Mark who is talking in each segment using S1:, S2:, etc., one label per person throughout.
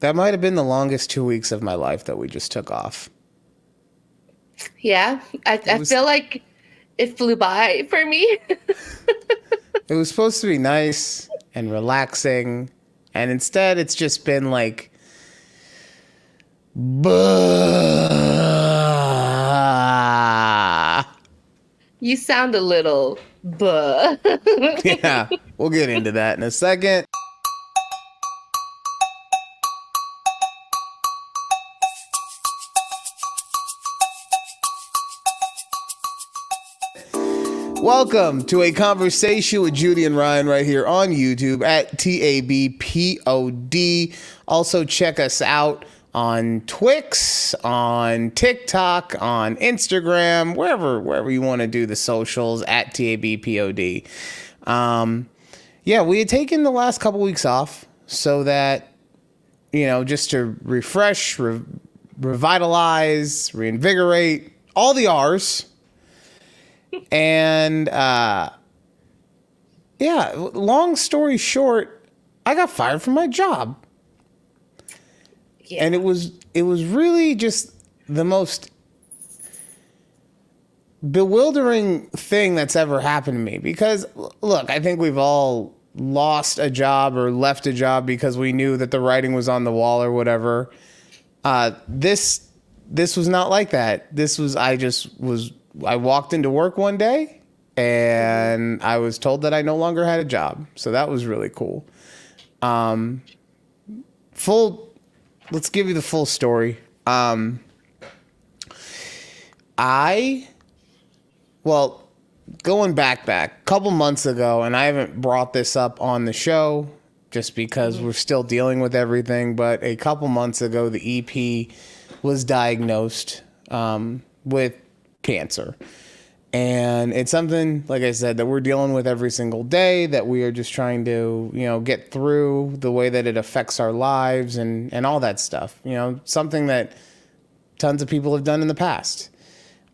S1: that might have been the longest 2 weeks of my life that we just took off.
S2: Yeah, I feel like it flew by for me.
S1: It was supposed to be nice and relaxing, and instead it's just been like, bah.
S2: You sound a little buh.
S1: Yeah, we'll get into that in a second. Welcome to a conversation with Judy and Ryan right here on YouTube at takeabreathpod. Also check us out on Twix, on TikTok, on Instagram, wherever you want to do the socials at takeabreathpod. Yeah, we had taken the last couple weeks off so that, just to refresh, revitalize, reinvigorate, all the R's. And, long story short, I got fired from my job.
S2: Yeah.
S1: And it was really just the most bewildering thing that's ever happened to me. Because, look, I think we've all lost a job or left a job because we knew that the writing was on the wall or whatever. This was not like that. I walked into work one day and I was told that I no longer had a job. So that was really cool. Let's give you the full story. Going back a couple months ago, and I haven't brought this up on the show just because we're still dealing with everything, but a couple months ago, the EP was diagnosed with cancer. And it's something, like I said, that we're dealing with every single day, that we are just trying to, get through the way that it affects our lives and all that stuff. Something that tons of people have done in the past.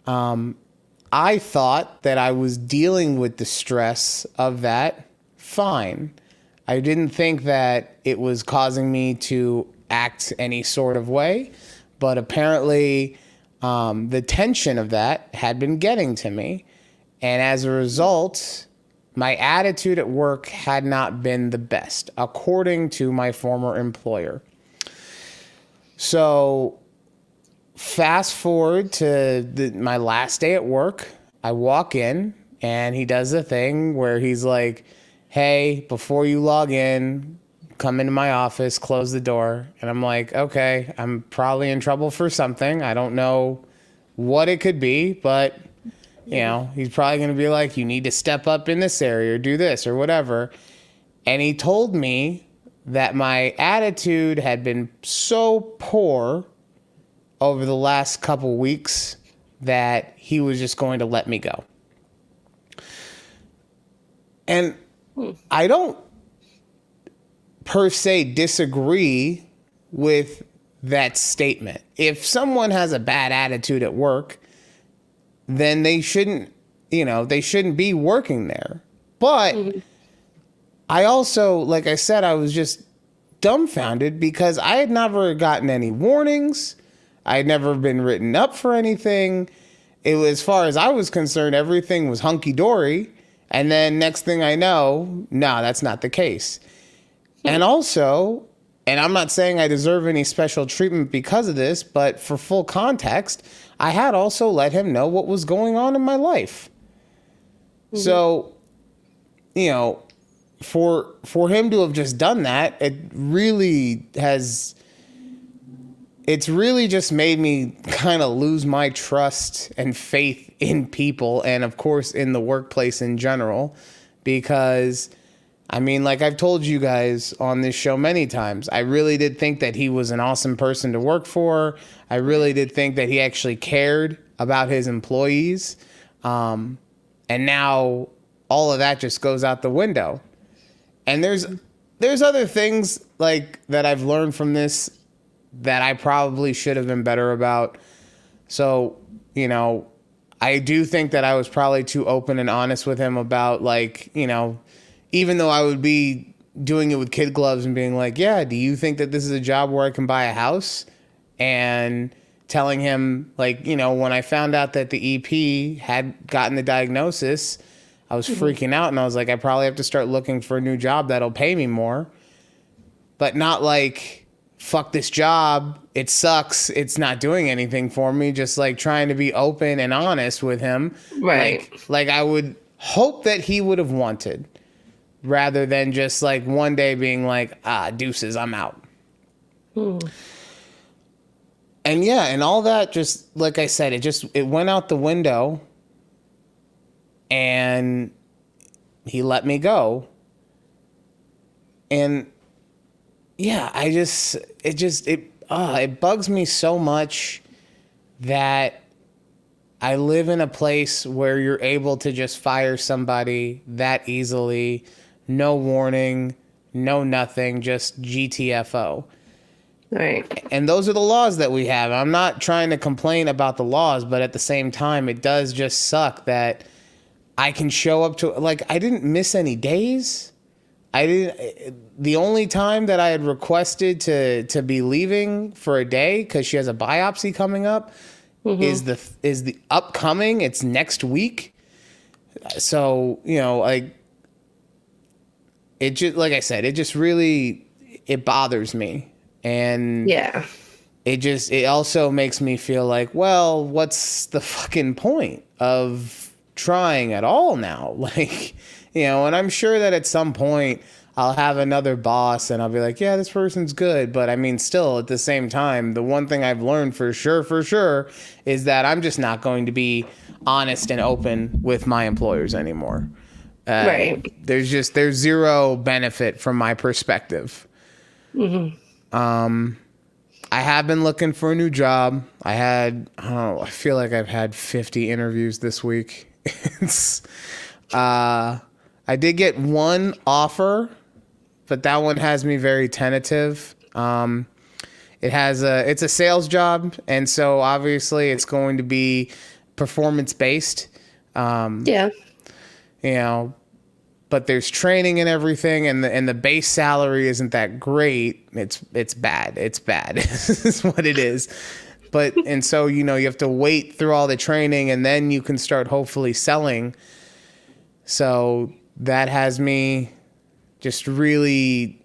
S1: I thought that I was dealing with the stress of that fine. I didn't think that it was causing me to act any sort of way, but apparently the tension of that had been getting to me. And as a result, my attitude at work had not been the best, according to my former employer. So fast forward to my last day at work, I walk in and he does the thing where he's like, hey, before you log in, come into my office, close the door. And I'm like, okay, I'm probably in trouble for something. I don't know what it could be, but he's probably going to be like, you need to step up in this area or do this or whatever. And he told me that my attitude had been so poor over the last couple weeks that he was just going to let me go. And I don't per se disagree with that statement. If someone has a bad attitude at work, then they shouldn't be working there. But I also, like I said, I was just dumbfounded because I had never gotten any warnings. I had never been written up for anything. It was, as far as I was concerned, everything was hunky-dory. And then next thing I know, no, that's not the case. And also, and I'm not saying I deserve any special treatment because of this, but for full context, I had also let him know what was going on in my life. So, for him to have just done that, it's really just made me kind of lose my trust and faith in people and, of course, in the workplace in general, because like I've told you guys on this show many times, I really did think that he was an awesome person to work for. I really did think that he actually cared about his employees. And now all of that just goes out the window. And there's other things like that I've learned from this that I probably should have been better about. So, I do think that I was probably too open and honest with him about, even though I would be doing it with kid gloves and being like, yeah, do you think that this is a job where I can buy a house? And telling him, like, you know, when I found out that the EP had gotten the diagnosis, I was freaking out, and I was like, I probably have to start looking for a new job that'll pay me more. But not like, fuck this job, it sucks, it's not doing anything for me. Just like trying to be open and honest with him.
S2: Right.
S1: Like I would hope that he would have wanted, rather than just like one day being like, deuces, I'm out. And yeah, and all that, just like I said, it went out the window, and he let me go. And yeah, it bugs me so much that I live in a place where you're able to just fire somebody that easily, no warning, no nothing, just GTFO.
S2: Right.
S1: And those are the laws that we have. I'm not trying to complain about the laws, but at the same time, it does just suck that I can show up to, like, I didn't miss any days. The only time that I had requested to be leaving for a day, because she has a biopsy coming up, is the upcoming. It's next week. So, you know, like, it just, like I said, it just really, it bothers me. And
S2: Yeah.
S1: it also makes me feel like, well, what's the fucking point of trying at all now? Like, you know, and I'm sure that at some point I'll have another boss and I'll be like, yeah, this person's good. But I mean, still at the same time, the one thing I've learned for sure is that I'm just not going to be honest and open with my employers anymore.
S2: Right.
S1: There's zero benefit from my perspective. I have been looking for a new job. I feel like I've had 50 interviews this week. I did get one offer, but that one has me very tentative. It's a sales job, and so obviously it's going to be performance based.
S2: Yeah.
S1: You know, but there's training and everything, and the base salary isn't that great. It's bad. It's bad. Is what it is. And so, you know, you have to wait through all the training, and then you can start hopefully selling. So that has me just really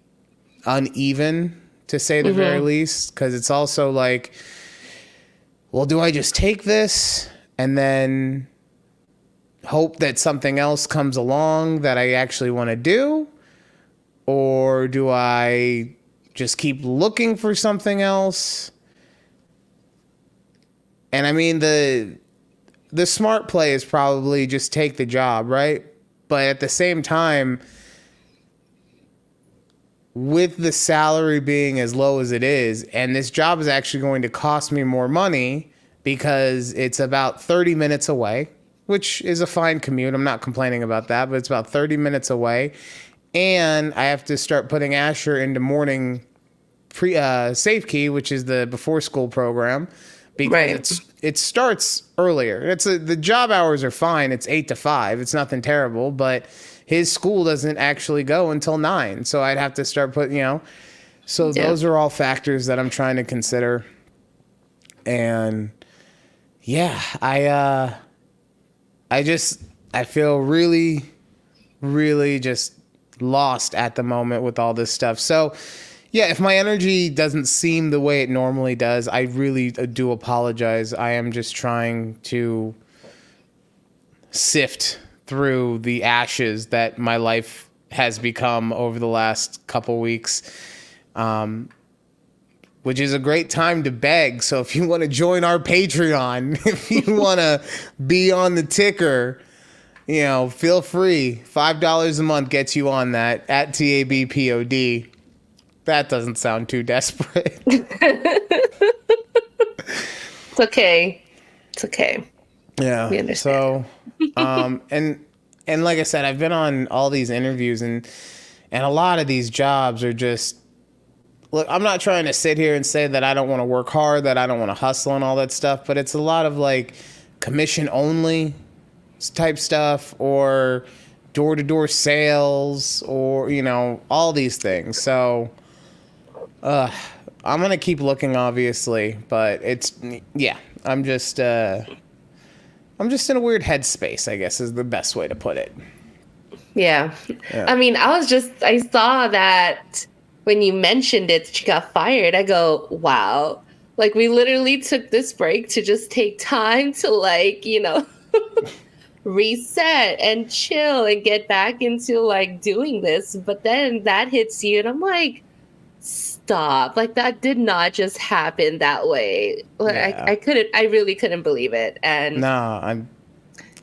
S1: uneven, to say the very least, because it's also like, well, do I just take this and then hope that something else comes along that I actually want to do? Or do I just keep looking for something else? And I mean, the smart play is probably just take the job, right? But at the same time, with the salary being as low as it is, and this job is actually going to cost me more money because it's about 30 minutes away, which is a fine commute. I'm not complaining about that, but it's about 30 minutes away. And I have to start putting Asher into morning Safe Key, which is the before school program, because it starts earlier. The job hours are fine. It's 8 to 5. It's nothing terrible, but his school doesn't actually go until 9. So I'd have to start putting, you know, so those are all factors that I'm trying to consider. And yeah, I feel really, really just lost at the moment with all this stuff. So yeah, if my energy doesn't seem the way it normally does, I really do apologize. I am just trying to sift through the ashes that my life has become over the last couple weeks, which is a great time to beg. So if you want to join our Patreon, if you want to be on the ticker, you know, feel free. $5 a month gets you on that at TABPOD. That doesn't sound too desperate.
S2: It's okay. It's okay.
S1: Yeah.
S2: We understand.
S1: So, and like I said, I've been on all these interviews, and a lot of these jobs are just, look, I'm not trying to sit here and say that I don't want to work hard, that I don't want to hustle and all that stuff, but it's a lot of like commission only type stuff, or door-to-door sales or, all these things. So I'm going to keep looking, obviously, but I'm just in a weird headspace, I guess is the best way to put it.
S2: Yeah.
S1: Yeah.
S2: I mean, I saw that when you mentioned it, she got fired. I go, wow. Like, we literally took this break to just take time to, like, reset and chill and get back into, like, doing this. But then that hits you, and I'm like, stop. Like, that did not just happen that way. Like,
S1: Yeah.
S2: I really couldn't believe it. And
S1: No,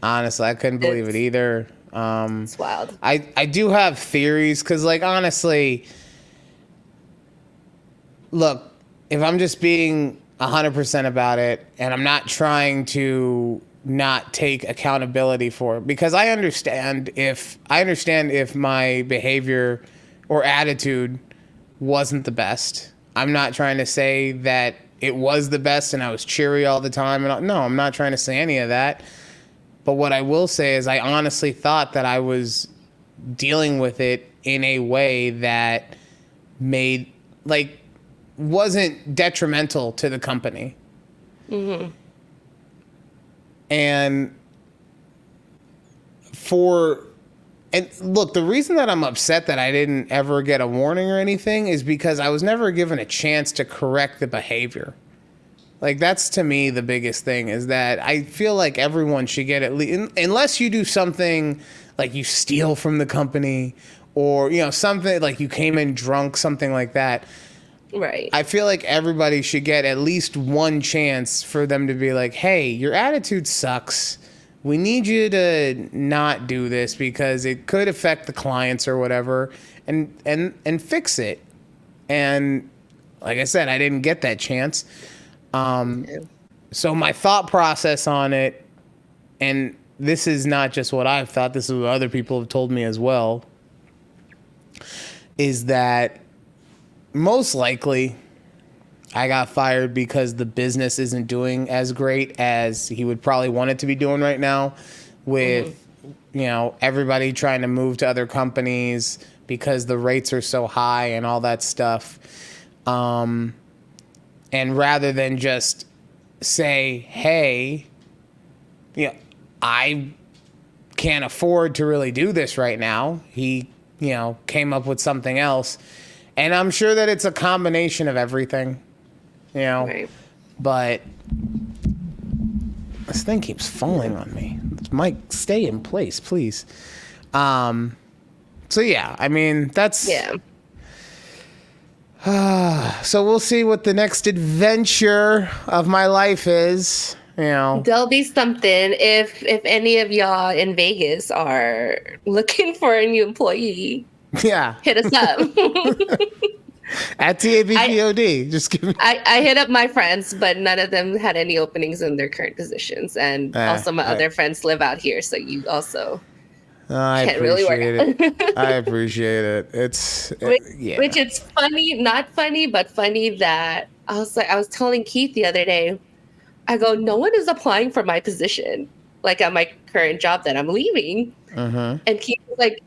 S1: honestly, I couldn't believe it either.
S2: it's wild.
S1: I do have theories because, like, honestly, look, if I'm just being 100% about it and I'm not trying to not take accountability for it, because I understand if my behavior or attitude wasn't the best. I'm not trying to say that it was the best and I was cheery all the time. No, I'm not trying to say any of that. But what I will say is I honestly thought that I was dealing with it in a way that wasn't detrimental to the company.
S2: Mm-hmm.
S1: And look, the reason that I'm upset that I didn't ever get a warning or anything is because I was never given a chance to correct the behavior. Like, that's to me the biggest thing, is that I feel like everyone should get at least, unless you do something like you steal from the company or, something like you came in drunk, something like that.
S2: Right.
S1: I feel like everybody should get at least one chance for them to be like, hey, your attitude sucks. We need you to not do this because it could affect the clients or whatever, and fix it. And like I said, I didn't get that chance. So my thought process on it, and this is not just what I've thought, this is what other people have told me as well, is that most likely I got fired because the business isn't doing as great as he would probably want it to be doing right now, with, everybody trying to move to other companies because the rates are so high and all that stuff. And rather than just say, hey, I can't afford to really do this right now, he, came up with something else. And I'm sure that it's a combination of everything,
S2: Right.
S1: But this thing keeps falling on me. Mike, stay in place, please. So yeah, I mean, that's...
S2: Yeah.
S1: So we'll see what the next adventure of my life is.
S2: There'll be something if any of y'all in Vegas are looking for a new employee.
S1: Yeah.
S2: Hit us up.
S1: At TABPOD. Just give me.
S2: I hit up my friends, but none of them had any openings in their current positions. And also my other friends live out here, so you also can't really work
S1: it. I appreciate it.
S2: Which it's funny, not funny, but funny that I was telling Keith the other day, I go, no one is applying for my position, like at my current job that I'm leaving.
S1: Uh-huh.
S2: And Keith was like,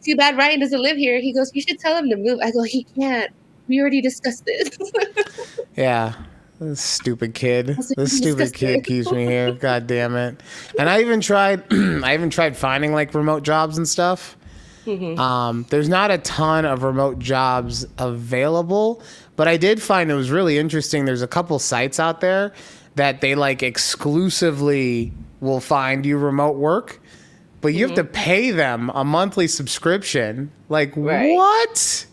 S2: too bad Ryan doesn't live here. He goes, you should tell him to move. I go, he can't. We already discussed it.
S1: Yeah. This stupid kid.
S2: Like,
S1: This stupid kid keeps me here. God damn it. And I even tried finding like remote jobs and stuff. Mm-hmm. There's not a ton of remote jobs available, but I did find it was really interesting. There's a couple sites out there that they like exclusively will find you remote work, but you have to pay them a monthly subscription. Like, what?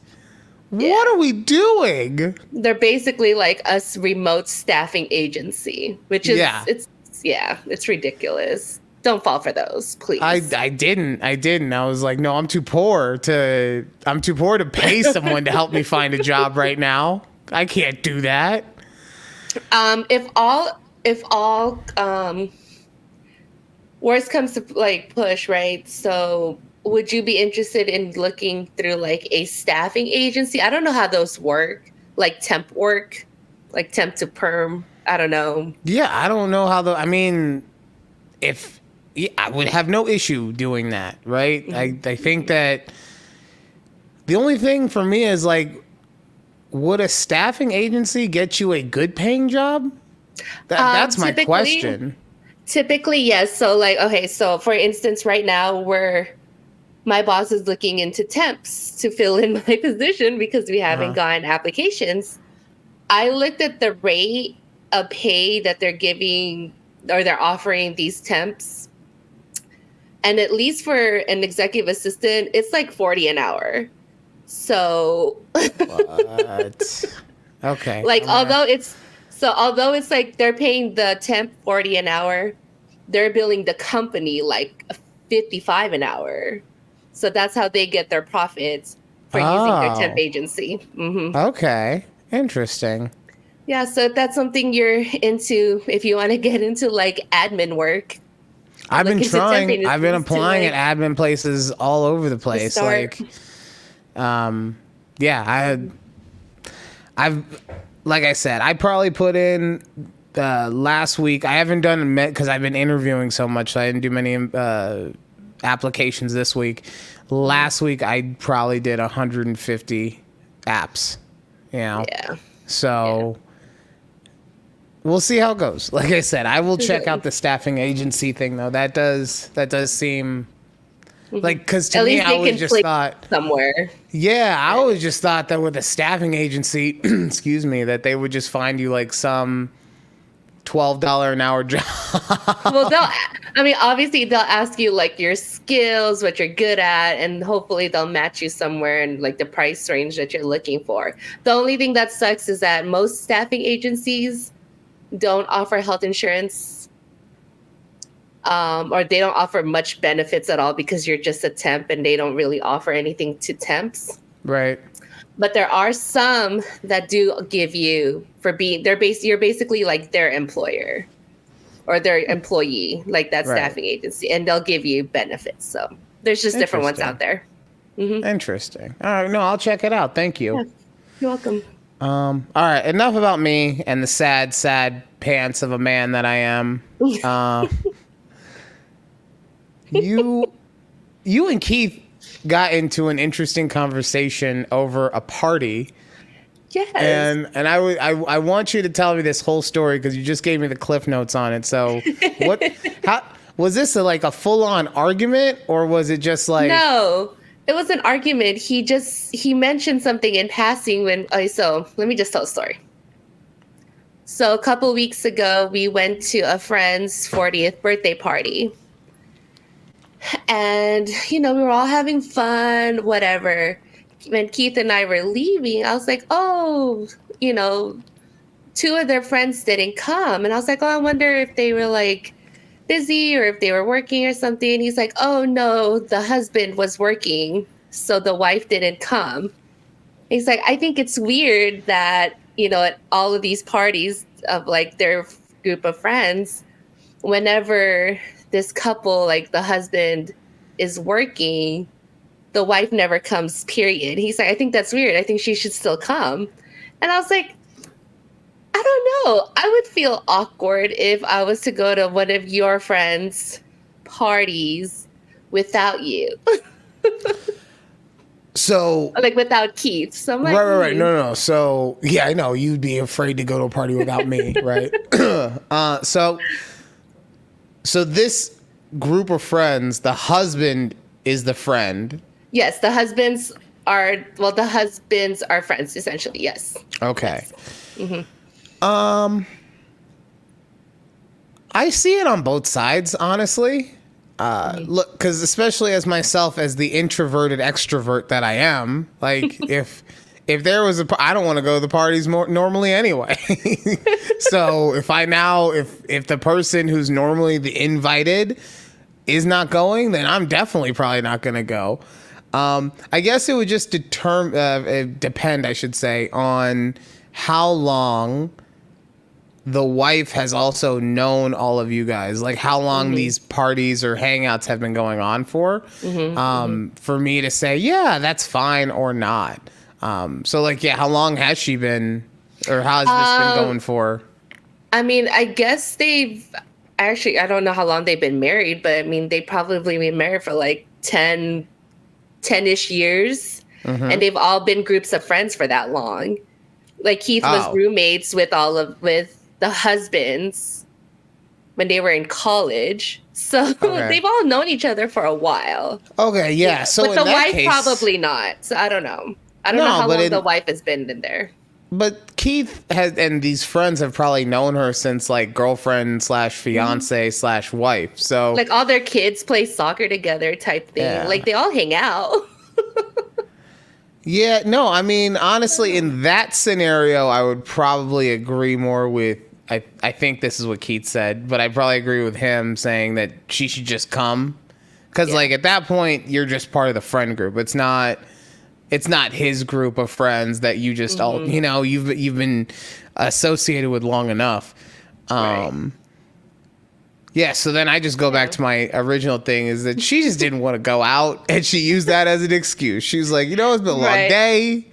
S1: Yeah. What are we doing?
S2: They're basically like us remote staffing agency, which is, it's ridiculous. Don't fall for those, please.
S1: I didn't. I was like, no, I'm too poor to pay someone to help me find a job right now. I can't do that.
S2: If all worst comes to like push, right? So would you be interested in looking through like a staffing agency? I don't know how those work, like temp work, like temp to perm. I don't know.
S1: Yeah, I don't know how I mean, if yeah, I would have no issue doing that, right? I think that the only thing for me is like, would a staffing agency get you a good paying job? That's my question.
S2: Typically, yes. So like, okay, so for instance, right now my boss is looking into temps to fill in my position because we haven't gotten applications. I looked at the rate of pay that they're giving or they're offering these temps. And at least for an executive assistant, it's like 40 an hour. So
S1: What? Okay.
S2: like although it's like they're paying the temp 40 an hour, they're billing the company like 55 an hour. So that's how they get their profits for using their temp agency.
S1: Okay. Interesting.
S2: Yeah, so if that's something you're into, if you want to get into like admin work.
S1: I've been trying. I've been applying at admin places all over the place. Like, yeah, I've, like I said, I probably put in last week. I haven't done it because I've been interviewing so much. So I didn't do many applications this week. Last week, I probably did 150 apps. You know?
S2: Yeah.
S1: So we'll see how it goes. Like I said, I will check out the staffing agency thing though. That does seem like, because to me, I always just thought
S2: somewhere.
S1: Yeah, I always just thought that with a staffing agency, excuse me, that they would just find you like some $12 an hour job.
S2: Well, obviously they'll ask you like your skills, what you're good at, and hopefully they'll match you somewhere in like the price range that you're looking for. The only thing that sucks is that most staffing agencies don't offer health insurance, or they don't offer much benefits at all because you're just a temp and they don't really offer anything to temps.
S1: Right.
S2: But there are some that do give you you're basically like their employer or their employee, like that staffing agency, and they'll give you benefits. So there's just different ones out there.
S1: Interesting. All right, no, I'll check it out. Thank you.
S2: Yeah, you're welcome.
S1: All right, enough about me and the sad pants of a man that I am. You and Keith got into an interesting conversation over a party.
S2: Yes.
S1: And I want you to tell me this whole story because you just gave me the cliff notes on it. So how was this like a full on argument or was it just like?
S2: No, it was an argument. He mentioned something in passing so let me just tell a story. So a couple weeks ago, we went to a friend's 40th birthday party. And, we were all having fun, whatever. When Keith and I were leaving, I was like, oh, two of their friends didn't come. And I was like, oh, I wonder if they were like busy or if they were working or something. And he's like, oh, no, the husband was working, so the wife didn't come. He's like, I think it's weird that, at all of these parties of like their group of friends, whenever this couple, like the husband is working, the wife never comes, period. He's like, I think that's weird. I think she should still come. And I was like, I don't know. I would feel awkward if I was to go to one of your friends' parties without you.
S1: So
S2: like without Keith. So I'm like,
S1: right. No. So yeah, I know you'd be afraid to go to a party without me, right? So this group of friends, the husband is the friend.
S2: Yes, the husbands are friends, essentially, yes.
S1: Okay.
S2: Yes. Mm-hmm.
S1: I see it on both sides, honestly. Look, because especially as myself, as the introverted extrovert that I am, like if there was I don't want to go to the parties normally anyway. So if the person who's normally the invited is not going, then I'm definitely probably not going to go. I guess it would just depend, I should say, on how long the wife has also known all of you guys, like how long these parties or hangouts have been going on for, for me to say, yeah, that's fine or not. So like, yeah, how long has she been, or how has this been going for?
S2: I mean, I guess I don't know how long they've been married, but I mean, they probably been married for like 10-ish years.
S1: Mm-hmm.
S2: And they've all been groups of friends for that long. Like Keith was roommates with the husbands when they were in college. So they've all known each other for a while.
S1: Okay, yeah. So
S2: but the wife probably not. So I don't know. I don't know how long the wife has been in there.
S1: But Keith and these friends have probably known her since like girlfriend / fiance / wife. So
S2: like all their kids play soccer together type thing. Yeah. Like they all hang out.
S1: Yeah, no, I mean, honestly, in that scenario, I would probably agree more with, I think this is what Keith said, but I'd probably agree with him saying that she should just come. Because like at that point, you're just part of the friend group. It's not his group of friends that you just all, you know, you've been associated with long enough. Right. Yeah, so then I just go back to my original thing is that she just didn't want to go out and she used that as an excuse. She was like, you know, it's been a long day.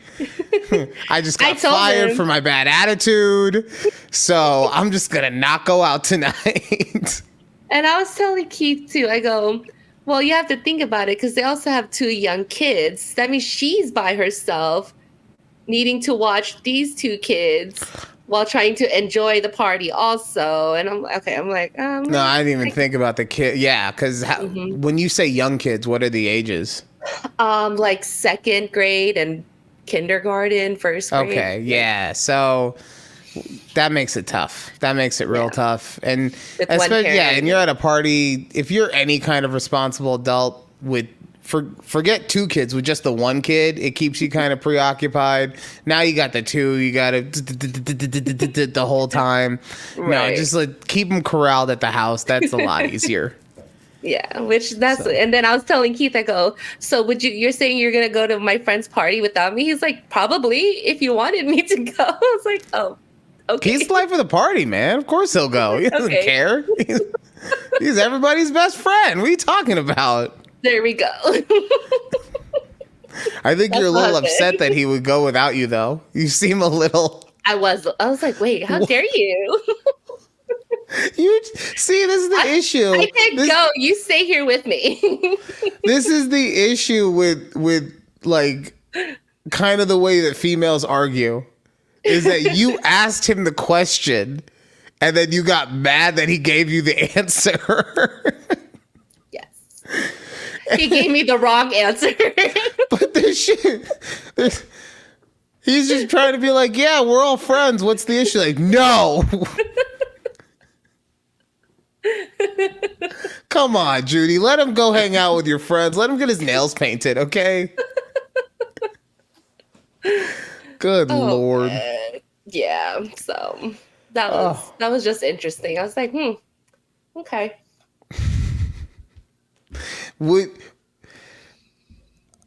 S1: I just got fired for my bad attitude. So I'm just going to not go out tonight.
S2: And I was telling Keith too, I go, well, you have to think about it because they also have 2 young kids. That means she's by herself needing to watch these 2 kids while trying to enjoy the party also. And I'm like, no,
S1: I didn't even think about the kid. Yeah, because when you say young kids, what are the ages?
S2: Like 2nd grade and kindergarten, 1st grade.
S1: Okay, yeah. So that makes it tough. That makes it real tough. And especially, and you're at a party, if you're any kind of responsible adult with forget 2 kids, with just the 1 kid, it keeps you kind of preoccupied. Now you got the 2, you got to the whole time. Right. No, just like keep them corralled at the house. That's a lot easier.
S2: Yeah, and then I was telling Keith, I go, so you're saying you're going to go to my friend's party without me? He's like, probably, if you wanted me to go. I was like, oh, okay.
S1: He's the life of the party, man. Of course he'll go. He doesn't care. He's everybody's best friend. What are you talking about?
S2: There we go.
S1: I think you're a little upset that he would go without you, though. You seem a little...
S2: I was like, wait, how dare you?
S1: You see, this is the issue.
S2: I can't go. You stay here with me.
S1: This is the issue with like kind of the way that females argue, is that you asked him the question and then you got mad that he gave you the answer.
S2: Yes. He gave me the wrong answer.
S1: But he's just trying to be like, yeah, we're all friends. What's the issue? Like, no. Come on, Judy. Let him go hang out with your friends. Let him get his nails painted, okay? Good Lord.
S2: Yeah, so that was just interesting. I was like, okay.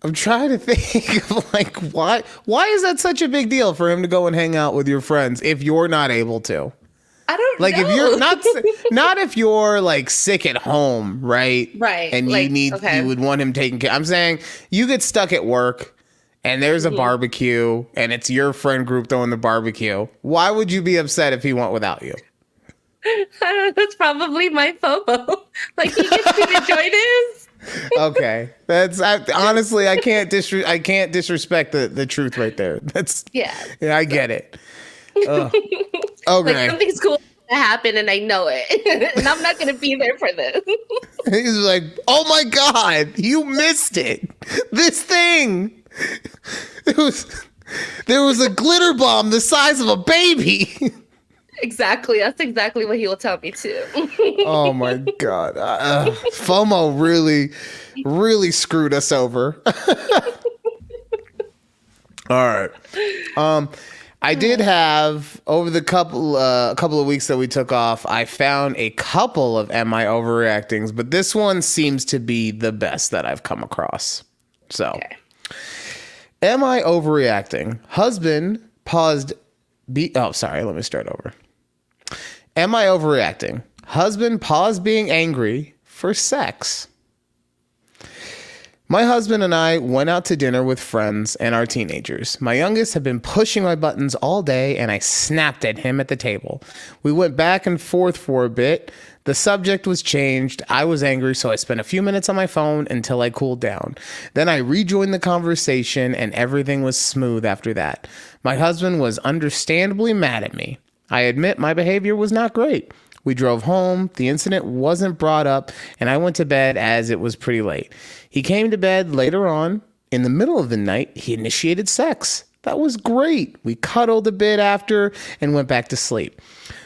S1: I'm trying to think of like why is that such a big deal for him to go and hang out with your friends if you're not able to?
S2: I don't
S1: like
S2: know.
S1: If you're not if you're like sick at home, right?
S2: Right.
S1: And
S2: like,
S1: you would want him taken care. I'm saying you get stuck at work and there's a barbecue and it's your friend group throwing the barbecue. Why would you be upset if he went without you?
S2: I don't know. That's probably my FOMO. Like he gets to enjoy this.
S1: Okay, honestly, I can't disrespect the truth right there. Yeah, I get it. Okay,
S2: like something's cool to happen, and I know it, and I'm not gonna be there for this.
S1: He's like, "Oh my God, you missed it! This thing, there was a glitter bomb the size of a baby."
S2: Exactly. That's exactly what he will tell me too.
S1: Oh my God. FOMO really screwed us over. All right. I did have over the couple of weeks that we took off, I found a couple of Am I Overreactings, but this one seems to be the best that I've come across. So, okay. Am I overreacting? Husband paused. Let me start over. Am I overreacting? Husband paused being angry for sex. My husband and I went out to dinner with friends and our teenagers. My youngest had been pushing my buttons all day, and I snapped at him at the table. We went back and forth for a bit. The subject was changed. I was angry, so I spent a few minutes on my phone until I cooled down. Then I rejoined the conversation, and everything was smooth after that. My husband was understandably mad at me. I admit my behavior was not great. We drove home, the incident wasn't brought up, and I went to bed as it was pretty late. He came to bed later on. In the middle of the night, he initiated sex. That was great. We cuddled a bit after and went back to sleep.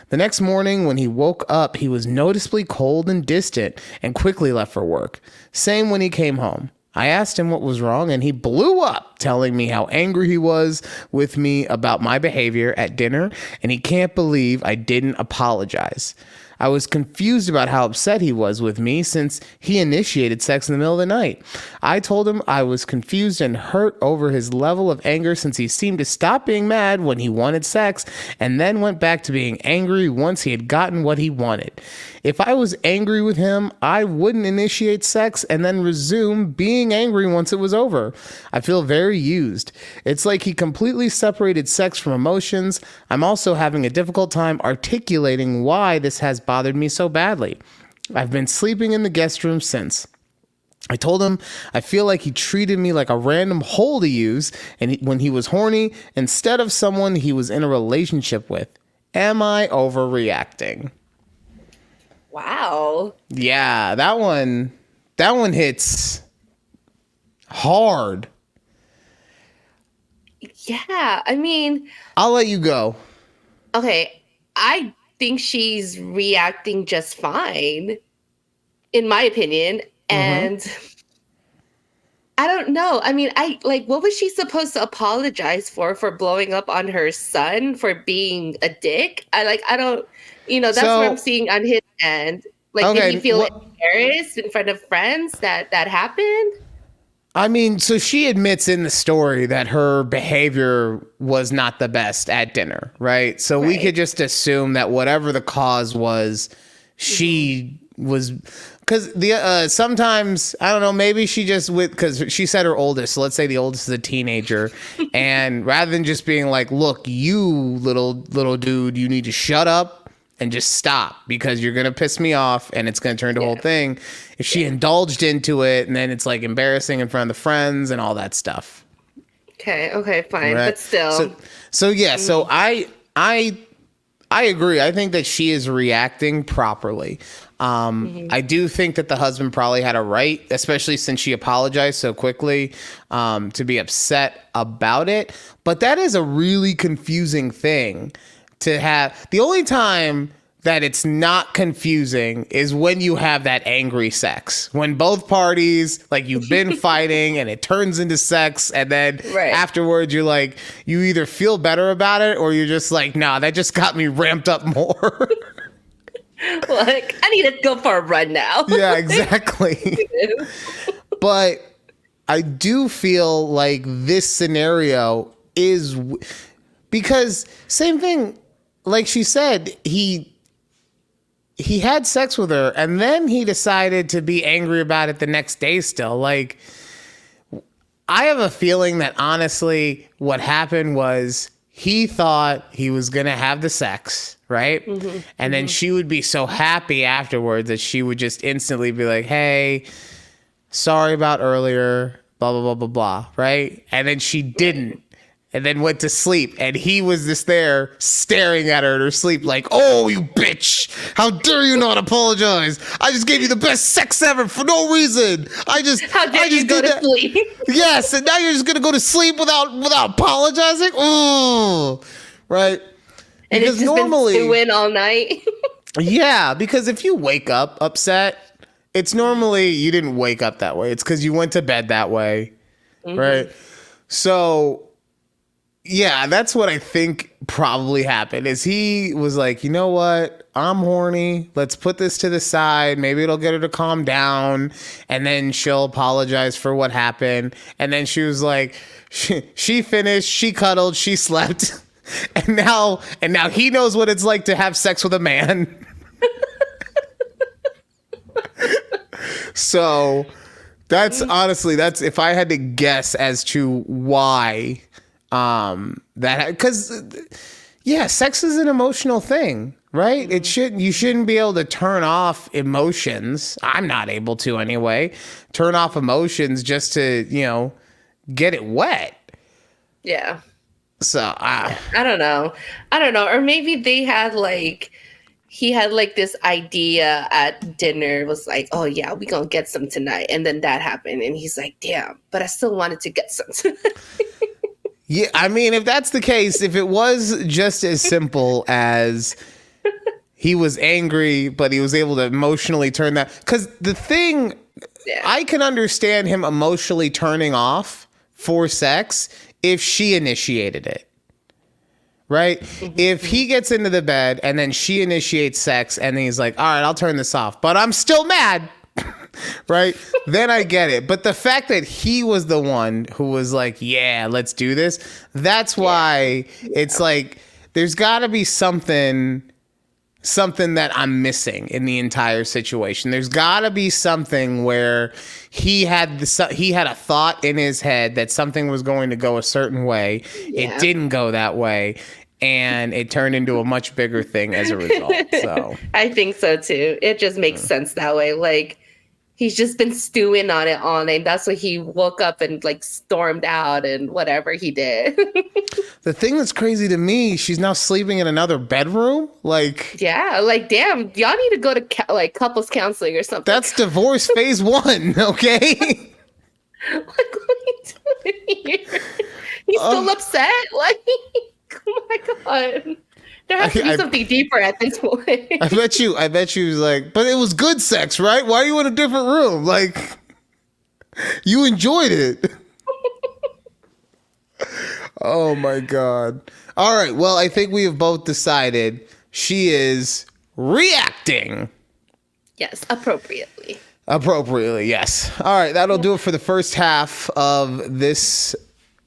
S1: The next morning, when he woke up, he was noticeably cold and distant and quickly left for work. Same when he came home. I asked him what was wrong, and he blew up, telling me how angry he was with me about my behavior at dinner, and he can't believe I didn't apologize. I was confused about how upset he was with me since he initiated sex in the middle of the night. I told him I was confused and hurt over his level of anger since he seemed to stop being mad when he wanted sex and then went back to being angry once he had gotten what he wanted. If I was angry with him, I wouldn't initiate sex and then resume being angry once it was over. I feel very used. It's like he completely separated sex from emotions. I'm also having a difficult time articulating why this has bothered me so badly. I've been sleeping in the guest room since. I told him I feel like he treated me like a random hole to use when he was horny instead of someone he was in a relationship with. Am I overreacting?
S2: Wow.
S1: Yeah, that one hits hard.
S2: Yeah, I mean,
S1: I'll let you go.
S2: Okay, I think she's reacting just fine, in my opinion. And I don't know. I mean, what was she supposed to apologize for blowing up on her son for being a dick? I don't, that's what I'm seeing on his end. Did he feel embarrassed in front of friends that happened?
S1: I mean, so she admits in the story that her behavior was not the best at dinner, right? So we could just assume that whatever the cause was, she was, because sometimes, I don't know, maybe she just because she said her oldest, so let's say the oldest is a teenager, and rather than just being like, look, you little dude, you need to shut up and just stop because you're going to piss me off and it's going to turn the whole thing. If she indulged into it and then it's like embarrassing in front of the friends and all that stuff.
S2: Okay, fine. Right? But still.
S1: So I agree. I think that she is reacting properly. I do think that the husband probably had a right, especially since she apologized so quickly, to be upset about it. But that is a really confusing thing to have. The only time that it's not confusing is when you have that angry sex, when both parties, like, you've been fighting and it turns into sex, and then afterwards you're like, you either feel better about it or you're just like, nah, that just got me ramped up more.
S2: Like, I need to go for a run now.
S1: Yeah, exactly. But I do feel like this scenario is because same thing. Like she said, he had sex with her and then he decided to be angry about it the next day still. Like, I have a feeling that honestly what happened was he thought he was going to have the sex, right? And then she would be so happy afterwards that she would just instantly be like, hey, sorry about earlier, blah, blah, blah, blah, blah, right? And then she didn't. And then went to sleep, and he was just there staring at her in her sleep like, oh, you bitch. How dare you not apologize? I just gave you the best sex ever for no reason. How dare you go to sleep? Yes, and now you're just going to go to sleep without apologizing? Oh, right?
S2: And because it's just normally been stewing all night.
S1: Yeah, because if you wake up upset, it's normally you didn't wake up that way. It's because you went to bed that way, right? So... yeah, that's what I think probably happened is he was like, you know what? I'm horny. Let's put this to the side. Maybe it'll get her to calm down. And then she'll apologize for what happened. And then she was like, she finished, she cuddled, she slept. And now he knows what it's like to have sex with a man. So That's honestly, that's if I had to guess as to why that, because yeah, sex is an emotional thing, right? You shouldn't be able to turn off emotions. I'm not able to anyway. Turn off emotions just to, get it wet.
S2: Yeah.
S1: So
S2: I don't know. Or maybe he had like this idea at dinner, was like, oh yeah, we gonna get some tonight. And then that happened. And he's like, damn, but I still wanted to get some tonight.
S1: Yeah, I mean, if that's the case, if it was just as simple as he was angry, but he was able to emotionally turn that. Because the thing, I can understand him emotionally turning off for sex if she initiated it. Right? If he gets into the bed and then she initiates sex and then he's like, all right, I'll turn this off, but I'm still mad. Right? Then I get it. But the fact that he was the one who was like, yeah, let's do this. That's why it's like, there's got to be something that I'm missing in the entire situation. There's got to be something where he had a thought in his head that something was going to go a certain way. It didn't go that way. And it turned into a much bigger thing as a result. So
S2: I think so too. It just makes sense that way. Like, he's just been stewing on it all night. That's why he woke up and like stormed out and whatever he did.
S1: The thing that's crazy to me, she's now sleeping in another bedroom. Like,
S2: yeah, like, damn, y'all need to go to couples counseling or something.
S1: That's divorce phase 1, okay?
S2: Like, what are you doing here? He's still upset? Like, oh my God. There has to be something deeper at this point.
S1: I bet you was like, but it was good sex, right? Why are you in a different room? Like, you enjoyed it. Oh my God. All right. Well, I think we have both decided she is reacting.
S2: Yes, appropriately.
S1: Appropriately, yes. All right. That'll do it for the first half of this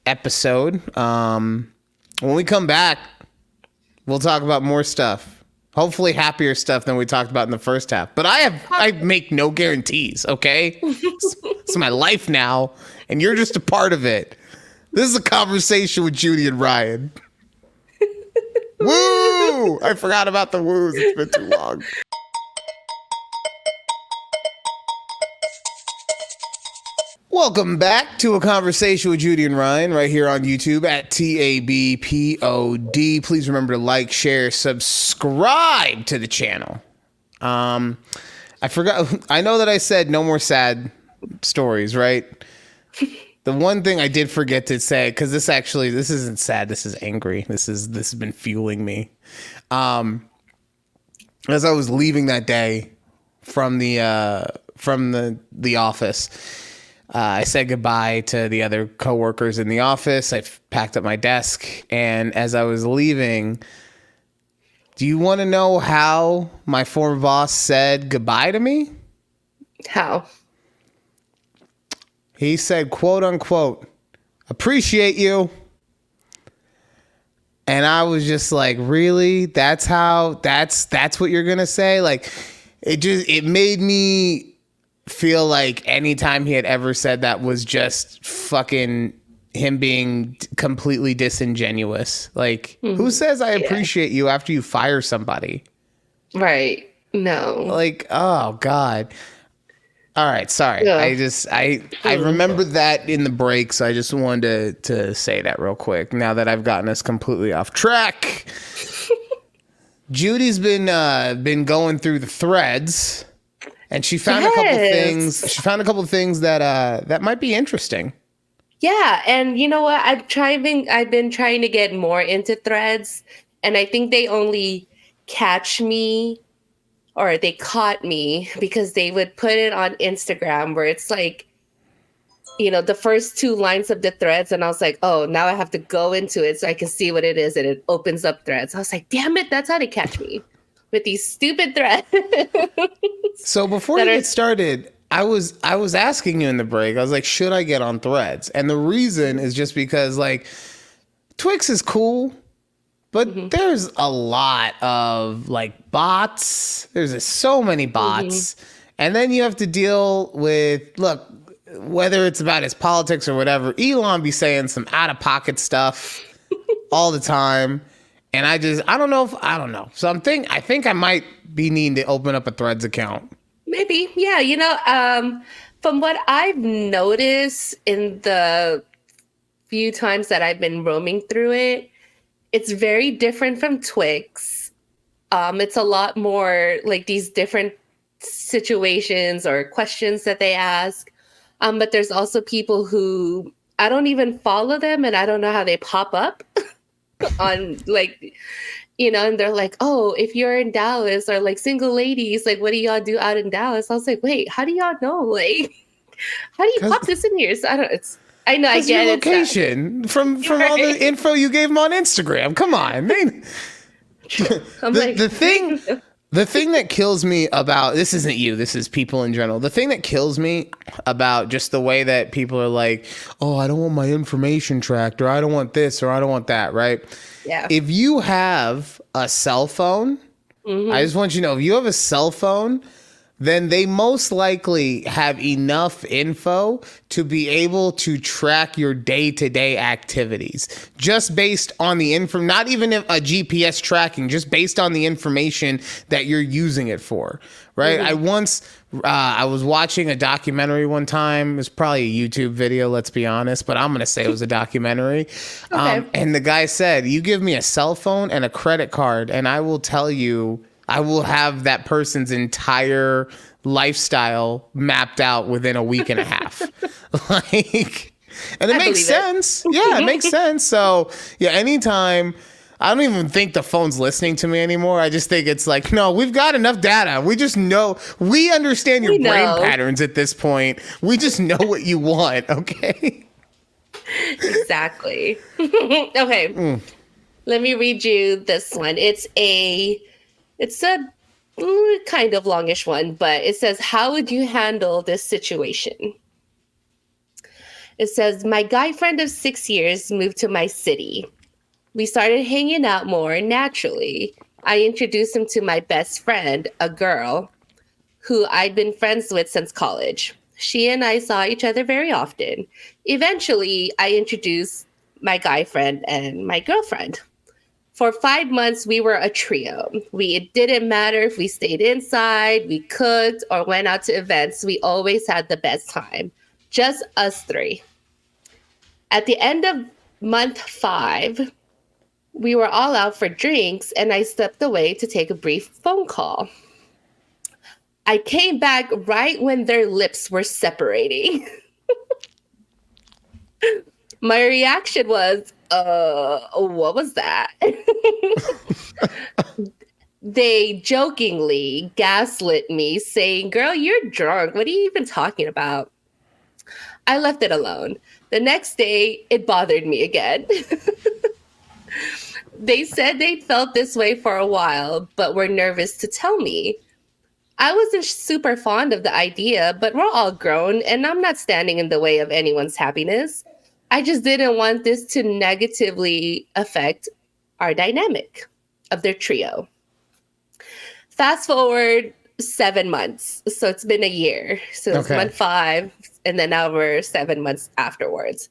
S1: episode. When we come back, we'll talk about more stuff. Hopefully happier stuff than we talked about in the first half. But I make no guarantees, okay? It's my life now, and you're just a part of it. This is a conversation with Judy and Ryan. Woo! I forgot about the woos. It's been too long. Welcome back to A Conversation with Judy and Ryan right here on YouTube at TABPOD. Please remember to like, share, subscribe to the channel. I forgot. I know that I said no more sad stories, right? The one thing I did forget to say, because this isn't sad. This is angry. This has been fueling me. As I was leaving that day from the office, I said goodbye to the other coworkers in the office. I packed up my desk, and as I was leaving, do you want to know how my former boss said goodbye to me?
S2: How?
S1: He said, quote unquote, appreciate you. And I was just like, really? That's what you're going to say? Like, it made me feel like anytime he had ever said that was just fucking him being completely disingenuous. Like, who says I appreciate you after you fire somebody?
S2: Right. No.
S1: Like, oh God. All right, sorry. Yeah. I remembered that in the break, so I just wanted to say that real quick. Now that I've gotten us completely off track, Judy's been going through the threads, and she found a couple things. She found a couple of things that might be interesting.
S2: Yeah, and you know what? I've been trying to get more into threads, and I think they only catch me. Or they caught me because they would put it on Instagram where it's like, you know, the first 2 lines of the threads. And I was like, oh, now I have to go into it so I can see what it is. And it opens up threads. I was like, damn it, that's how they catch me with these stupid threads.
S1: So before you get started, I was asking you in the break, I was like, should I get on threads? And the reason is just because like Twix is cool. But there's a lot of like bots. There's so many bots. And then you have to deal with, look, whether it's about his politics or whatever, Elon be saying some out of pocket stuff all the time. And I don't know. So I think I might be needing to open up a Threads account.
S2: Maybe. Yeah. From what I've noticed in the few times that I've been roaming through it, it's very different from Twix. It's a lot more like these different situations or questions that they ask. But there's also people who I don't even follow them and I don't know how they pop up on like, and they're like, oh, if you're in Dallas or like single ladies, like, what do y'all do out in Dallas? I was like, wait, how do y'all know? Like, how do you pop this in here? So I know I get
S1: your
S2: it.
S1: Location from all the info you gave them on Instagram. Come on. The thing that kills me about this isn't you, this is people in general. The thing that kills me about just the way that people are like, oh, I don't want my information tracked, or I don't want this, or I don't want that, right?
S2: Yeah.
S1: If you have a cell phone, I just want you to know, if you have a cell phone, then they most likely have enough info to be able to track your day-to-day activities just based on the info, not even a GPS tracking, just based on the information that you're using it for, right? I was watching a documentary one time. It's probably a YouTube video, let's be honest, but I'm going to say it was a documentary.
S2: Okay.
S1: And the guy said, you give me a cell phone and a credit card, and I will tell you, I will have that person's entire lifestyle mapped out within a week and a half. And it makes sense. Yeah, it makes sense. So yeah, anytime, I don't even think the phone's listening to me anymore. I just think it's like, no, we've got enough data. We just know, we understand your brain patterns at this point. We just know what you want. Okay.
S2: Exactly. Okay. Let me read you this one. It's a kind of longish one, but it says, how would you handle this situation? It says, my guy friend of 6 years moved to my city. We started hanging out more naturally. I introduced him to my best friend, a girl who I'd been friends with since college. She and I saw each other very often. Eventually, I introduced my guy friend and my girlfriend. For 5 months, we were a trio. It didn't matter if we stayed inside, we cooked, or went out to events. We always had the best time. Just us three. At the end of month 5, we were all out for drinks, and I stepped away to take a brief phone call. I came back right when their lips were separating. My reaction was, what was that? They jokingly gaslit me, saying, girl, you're drunk. What are you even talking about? I left it alone. The next day, it bothered me again. They said they'd felt this way for a while, but were nervous to tell me. I wasn't super fond of the idea, but we're all grown, and I'm not standing in the way of anyone's happiness. I just didn't want this to negatively affect our dynamic of their trio. Fast forward 7 months. So it's been a year. So it's month 5, and then now we're 7 months afterwards.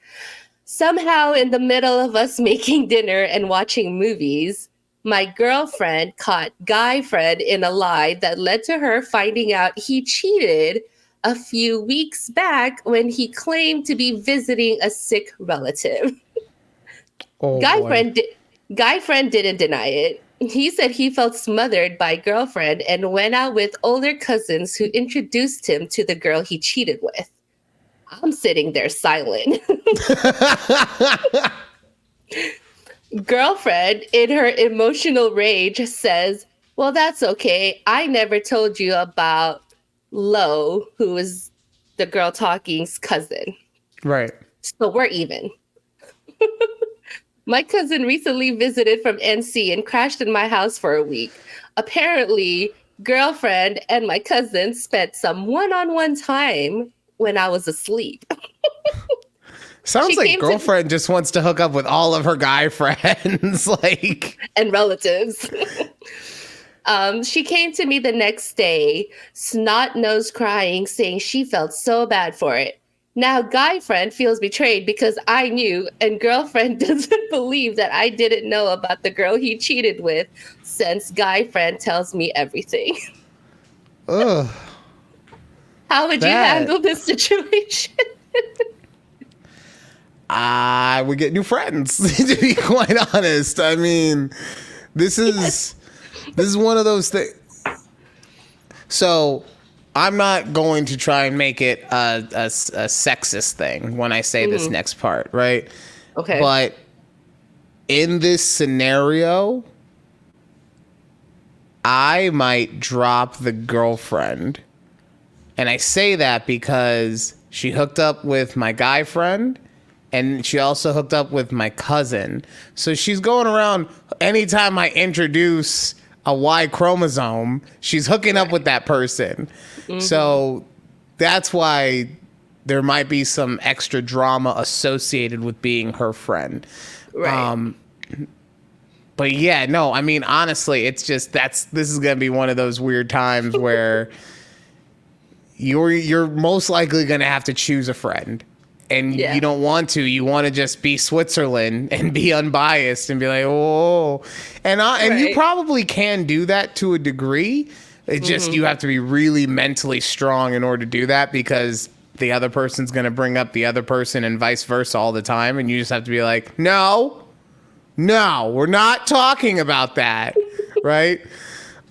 S2: Somehow in the middle of us making dinner and watching movies, my girlfriend caught guy friend in a lie that led to her finding out he cheated a few weeks back when he claimed to be visiting a sick relative. Guy friend didn't deny it. He said he felt smothered by girlfriend and went out with older cousins who introduced him to the girl he cheated with. I'm sitting there silent. Girlfriend, in her emotional rage, says, well, that's okay. I never told you about Lo, who is the girl talking's cousin.
S1: Right.
S2: So we're even. My cousin recently visited from NC and crashed in my house for a week. Apparently, girlfriend and my cousin spent some one-on-one time when I was asleep.
S1: Sounds like girlfriend just wants to hook up with all of her guy friends, like,
S2: and relatives. She came to me the next day, snot-nosed crying, saying she felt so bad for it. Now guy friend feels betrayed because I knew, and girlfriend doesn't believe that I didn't know about the girl he cheated with, since guy friend tells me everything.
S1: Ugh.
S2: How would you handle this situation?
S1: I would get new friends, to be quite honest. I mean, this is one of those things. So I'm not going to try and make it a sexist thing when I say this next part, right?
S2: Okay.
S1: But in this scenario, I might drop the girlfriend. And I say that because she hooked up with my guy friend, and she also hooked up with my cousin. So she's going around, anytime I introduce a Y chromosome, she's hooking up with that person. So that's why there might be some extra drama associated with being her friend.
S2: Right.
S1: But yeah, no, I mean, honestly, it's just, this is going to be one of those weird times where you're most likely going to have to choose a friend. And you don't want to. You want to just be Switzerland and be unbiased and be like, oh. And you probably can do that to a degree. It's just you have to be really mentally strong in order to do that, because the other person's going to bring up the other person and vice versa all the time. And you just have to be like, no, we're not talking about that. Right?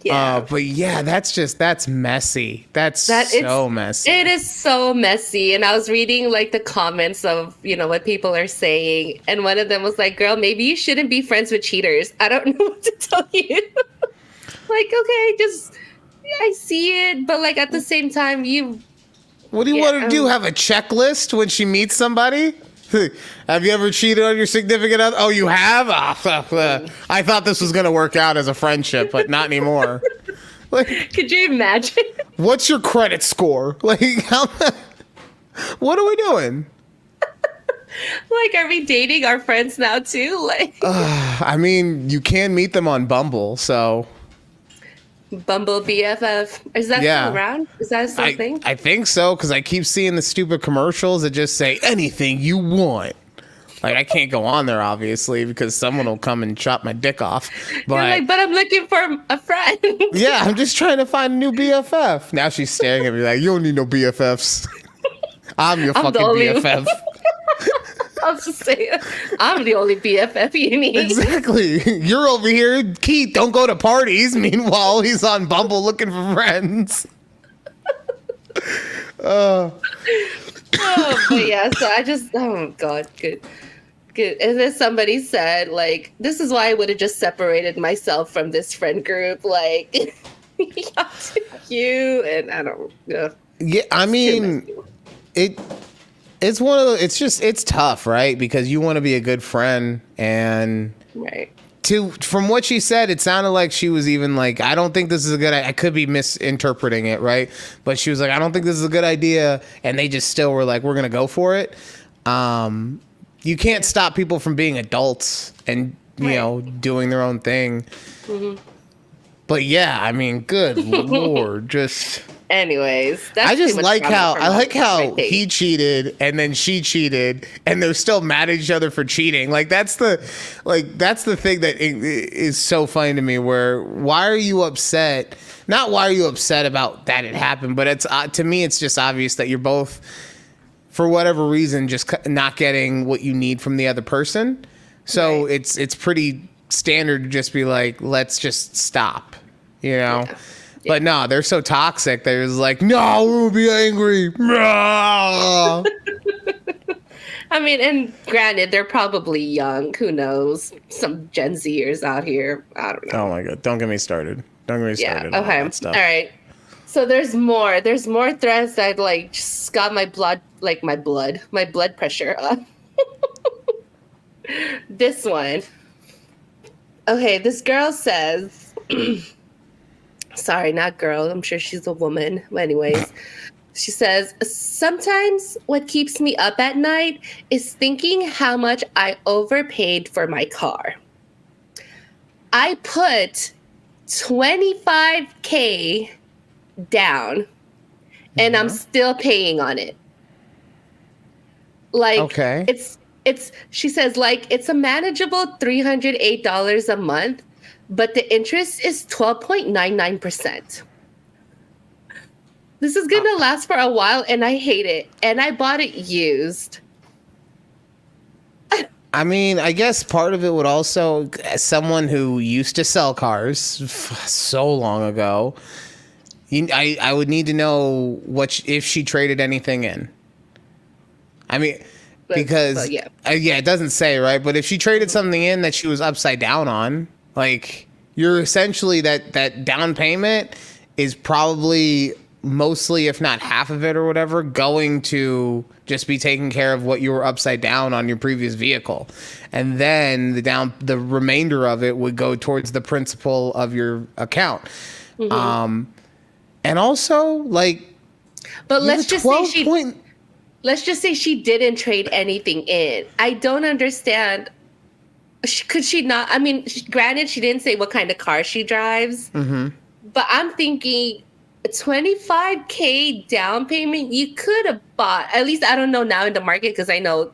S2: Yeah.
S1: But yeah, that's messy. That's so messy.
S2: It is so messy. And I was reading like the comments of, what people are saying. And one of them was like, girl, maybe you shouldn't be friends with cheaters. I don't know what to tell you. Like, okay, I see it. But like at the same time,
S1: what do you want to do? Have a checklist when she meets somebody? Have you ever cheated on your significant other? Oh, you have? I thought this was going to work out as a friendship, but not anymore. Like,
S2: could you imagine?
S1: What's your credit score? Like, what are we doing?
S2: Like, are we dating our friends now too? Like,
S1: I mean, you can meet them on Bumble, so.
S2: Bumble BFF. Is that still around? Is that still a thing?
S1: I think so, because I keep seeing the stupid commercials that just say anything you want. Like, I can't go on there, obviously, because someone will come and chop my dick off. But,
S2: you're like, but I'm looking for a friend.
S1: Yeah, I'm just trying to find a new BFF. Now she's staring at me like, you don't need no BFFs. I'm your fucking BFF.
S2: I was just saying, I'm the only BFF you need.
S1: Exactly. You're over here, Keith, don't go to parties. Meanwhile, he's on Bumble looking for friends.
S2: But yeah, so I just, oh God, good. And then somebody said, like, this is why I would have just separated myself from this friend group. Like, y'all too cute, and I don't know.
S1: Yeah, I mean, it's one of those, it's tough, right? Because you want to be a good friend, and from what she said, it sounded like she was even like, I don't think this is a good, I could be misinterpreting it, right? But she was like, I don't think this is a good idea, and they just still were like, we're gonna go for it. You can't stop people from being adults and doing their own thing. But yeah, I mean, good Lord, just.
S2: Anyways,
S1: I just like how he cheated and then she cheated and they're still mad at each other for cheating. Like that's the thing that is so funny to me. Where why are you upset? Not why are you upset about that it happened, but it's to me it's just obvious that you're both, for whatever reason, just not getting what you need from the other person. So it's pretty standard to just be like, let's just stop, Yeah. But no, they're so toxic. They're just like, no, we'll be angry.
S2: I mean, and granted, they're probably young. Who knows? Some Gen Zers out here. I don't know.
S1: Oh my God. Don't get me started.
S2: Yeah. Okay. All right. So there's more. There's more threads that like just got my blood pressure up. This one. Okay. This girl says. Sorry, not girl. I'm sure she's a woman. But anyways, she says, sometimes what keeps me up at night is thinking how much I overpaid for my car. I put $25,000 down and I'm still paying on it. Like
S1: Okay.
S2: it's she says like it's a manageable $308 a month, but the interest is 12.99%. This is gonna last for a while and I hate it. And I bought it used.
S1: I mean, I guess part of it would also, as someone who used to sell cars so long ago, I would need to know if she traded anything in. I mean, because
S2: yeah,
S1: it doesn't say, right? But if she traded something in that she was upside down on, like, you're essentially that down payment is probably mostly, if not half of it or whatever, going to just be taking care of what you were upside down on your previous vehicle. And then the remainder of it would go towards the principal of your account. And also, like,
S2: but let's just say she didn't trade anything in. I don't understand. Could she not? I mean, granted, she didn't say what kind of car she drives, but I'm thinking $25K down payment, you could have bought, at least I don't know now in the market, because I know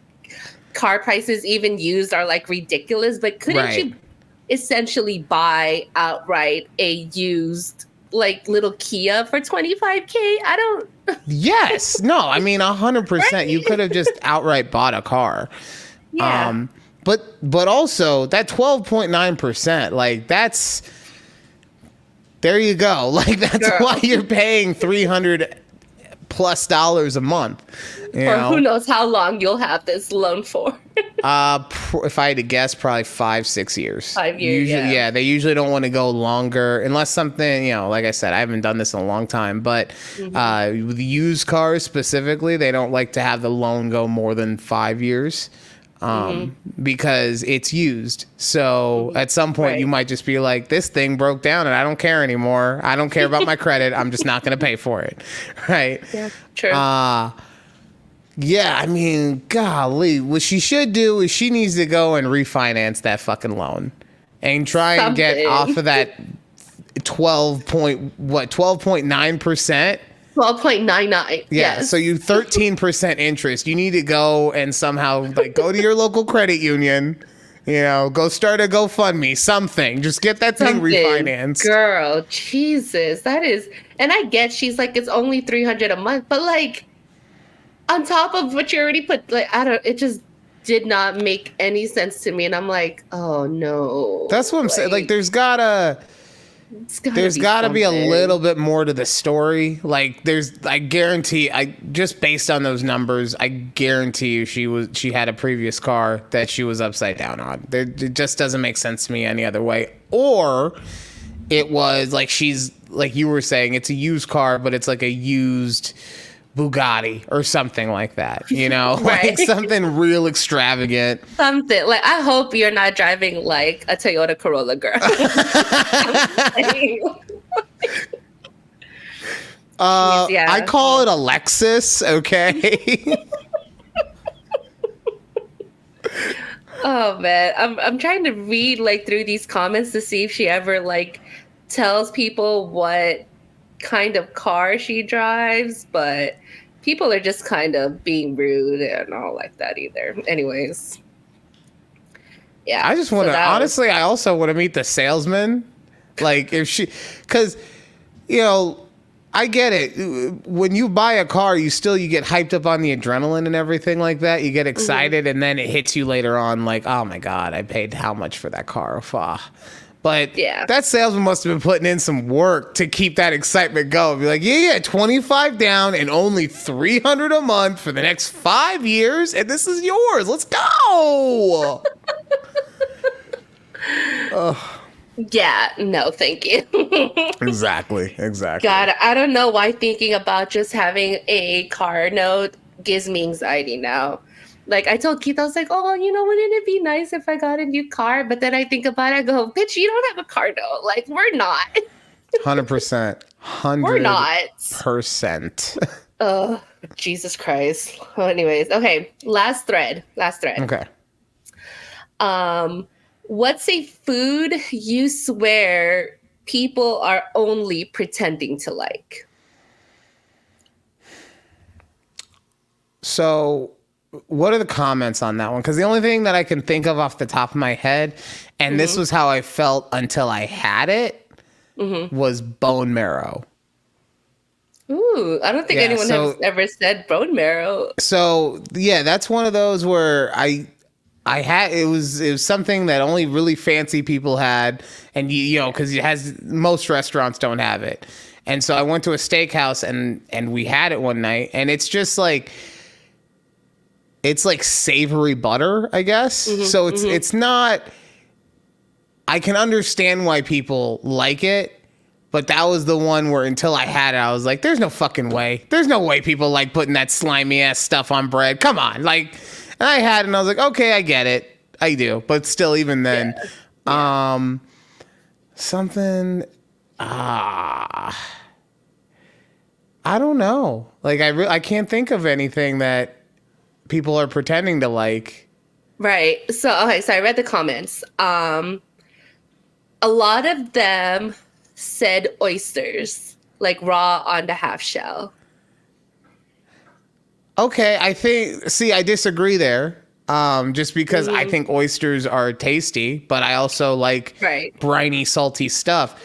S2: car prices even used are like ridiculous, but couldn't you essentially buy outright a used like little Kia for $25K? I don't.
S1: Yes. No, I mean 100%. Right? You could have just outright bought a car.
S2: Yeah.
S1: But also that 12.9%, like that's, there you go. Like that's why you're paying $300+ a month.
S2: Or who knows how long you'll have this loan for.
S1: If I had to guess, probably 5-6 years.
S2: 5 years.
S1: Usually, yeah. They usually don't want to go longer unless something, like I said, I haven't done this in a long time, but with used cars specifically, they don't like to have the loan go more than 5 years. Because it's used. So at some point you might just be like, this thing broke down and I don't care anymore. I don't care about my credit. I'm just not going to pay for it. Right.
S2: Yeah. True.
S1: Yeah. I mean, golly, what she should do is she needs to go and refinance that fucking loan and try and get off of that 12.9%.
S2: 12.99.
S1: Yeah.
S2: Yes.
S1: So you 13% interest. You need to go and somehow like go to your local credit union, go start a GoFundMe, something. Just get that thing refinanced.
S2: Girl, Jesus. That is, and I get she's like, it's only $300 a month, but like on top of what you already put, like, it just did not make any sense to me. And I'm like, oh no.
S1: That's what I'm saying. Like there's gotta be a little bit more to the story. Like I guarantee, just based on those numbers, I guarantee you she had a previous car that she was upside down on. It just doesn't make sense to me any other way. Or it was like she's, like you were saying, it's a used car, but it's like a used Bugatti or something like that, like something real extravagant.
S2: Something like, I hope you're not driving like a Toyota Corolla, girl.
S1: I call it a Lexus. Okay.
S2: Oh man, I'm trying to read like through these comments to see if she ever like tells people what kind of car she drives, but people are just kind of being rude and all like that either. Anyways, yeah.
S1: I just want to, honestly, I also want to meet the salesman. Like if she, because, I get it. When you buy a car, you get hyped up on the adrenaline and everything like that. You get excited and then it hits you later on like, oh my God, I paid how much for that car? But that salesman must have been putting in some work to keep that excitement going. Be like, yeah, 25 down and only $300 a month for the next 5 years, and this is yours. Let's go.
S2: Yeah, no, thank you.
S1: Exactly.
S2: God, I don't know why thinking about just having a car note gives me anxiety now. Like I told Keith, I was like, oh, wouldn't it be nice if I got a new car? But then I think about it, I go, bitch, you don't have a car note. Like we're not.
S1: 100%. 100%.
S2: We're not. Oh, Jesus Christ. Well, anyways, okay. Last thread.
S1: Okay.
S2: What's a food you swear people are only pretending to like?
S1: So what are the comments on that one? Because the only thing that I can think of off the top of my head, and this was how I felt until I had it, was bone marrow.
S2: Ooh, I don't think anyone has ever said bone marrow.
S1: So yeah, that's one of those where I had, it was something that only really fancy people had, and you know, because it has, most restaurants don't have it. And so I went to a steakhouse and we had it one night, and it's just like, it's like savory butter, I guess. So it's not, I can understand why people like it, but that was the one where until I had it, I was like, there's no fucking way. There's no way people like putting that slimy ass stuff on bread. Come on. Like, and I had it and I was like, okay, I get it. I do. But still, even then, something, I don't know. Like, I can't think of anything that people are pretending to like.
S2: Right. So, okay. So I read the comments. A lot of them said oysters, like raw on the half shell.
S1: Okay, I disagree there. Just because I think oysters are tasty, but I also like briny, salty stuff.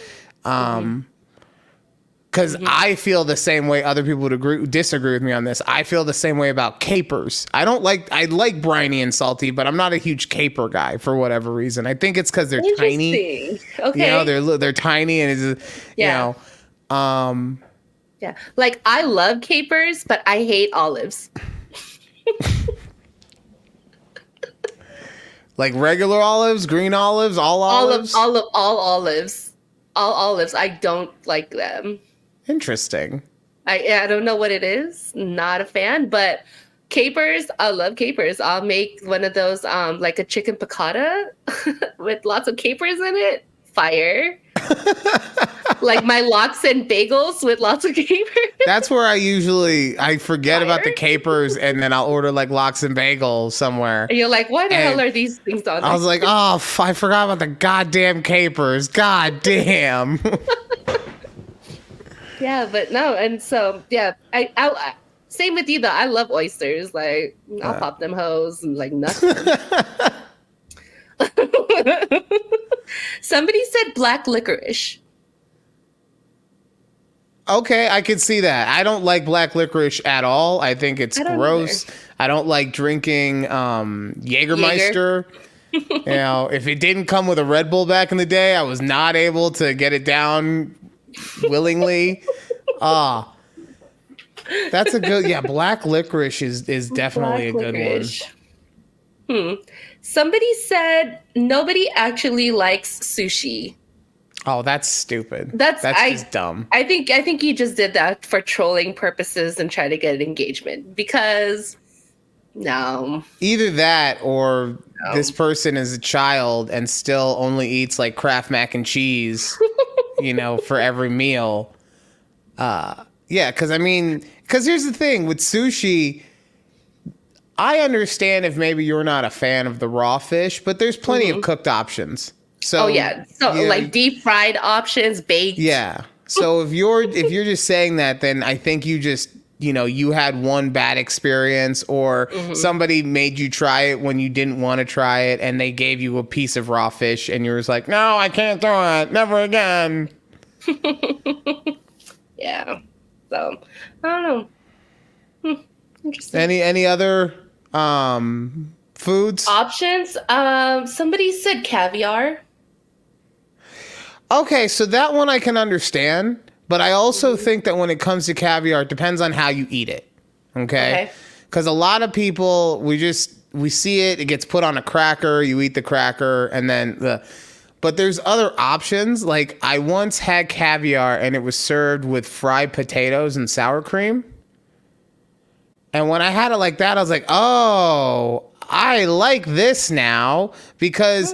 S1: Because I feel the same way. Other people would disagree with me on this. I feel the same way about capers. I like briny and salty, but I'm not a huge caper guy for whatever reason. I think it's because they're tiny. Okay. You know, they're tiny and it's, you know.
S2: Yeah. Like, I love capers, but I hate olives.
S1: Like regular olives, green olives, all olives?
S2: All olives. All olives. I don't like them.
S1: Interesting.
S2: I don't know what it is. Not a fan, but capers, I love capers. I'll make one of those, like a chicken piccata with lots of capers in it. Fire. Like my lox and bagels with lots of capers. That's
S1: where I forget about the capers, and then I'll order like lox and bagels somewhere.
S2: And you're like, why the hell are these things on?
S1: I was like, oh, I forgot about the goddamn capers. God damn.
S2: Yeah, but no, and so yeah, I same with you though. I love oysters. Like, I'll pop them hoes and like nothing. Somebody said black licorice.
S1: Okay, I could see that. I don't like black licorice at all. I think it's gross. I don't like drinking Jägermeister. You know, if it didn't come with a Red Bull back in the day, I was not able to get it down willingly. That's a good, black licorice is definitely a good one.
S2: Somebody said nobody actually likes sushi.
S1: Oh, that's stupid. That's just dumb.
S2: I think you just did that for trolling purposes and trying to get engagement, because no.
S1: Either that or this person is a child and still only eats like Kraft mac and cheese, you know, for every meal. Because here's the thing with sushi. I understand if maybe you're not a fan of the raw fish, but there's plenty of cooked options. So,
S2: like deep fried options, baked.
S1: Yeah. So if you're just saying that, then I think you just, you know, you had one bad experience, or somebody made you try it when you didn't want to try it, and they gave you a piece of raw fish, and you're just like, no, I can't do it, never again.
S2: Yeah. So I don't know. Interesting.
S1: Any other foods
S2: options? Somebody said caviar.
S1: Okay, so that one I can understand, but I also think that when it comes to caviar, it depends on how you eat it. Okay? Because a lot of people, we see it gets put on a cracker, you eat the cracker, and then but there's other options. Like, I once had caviar and it was served with fried potatoes and sour cream. And when I had it like that, I was like, oh, I like this now, because,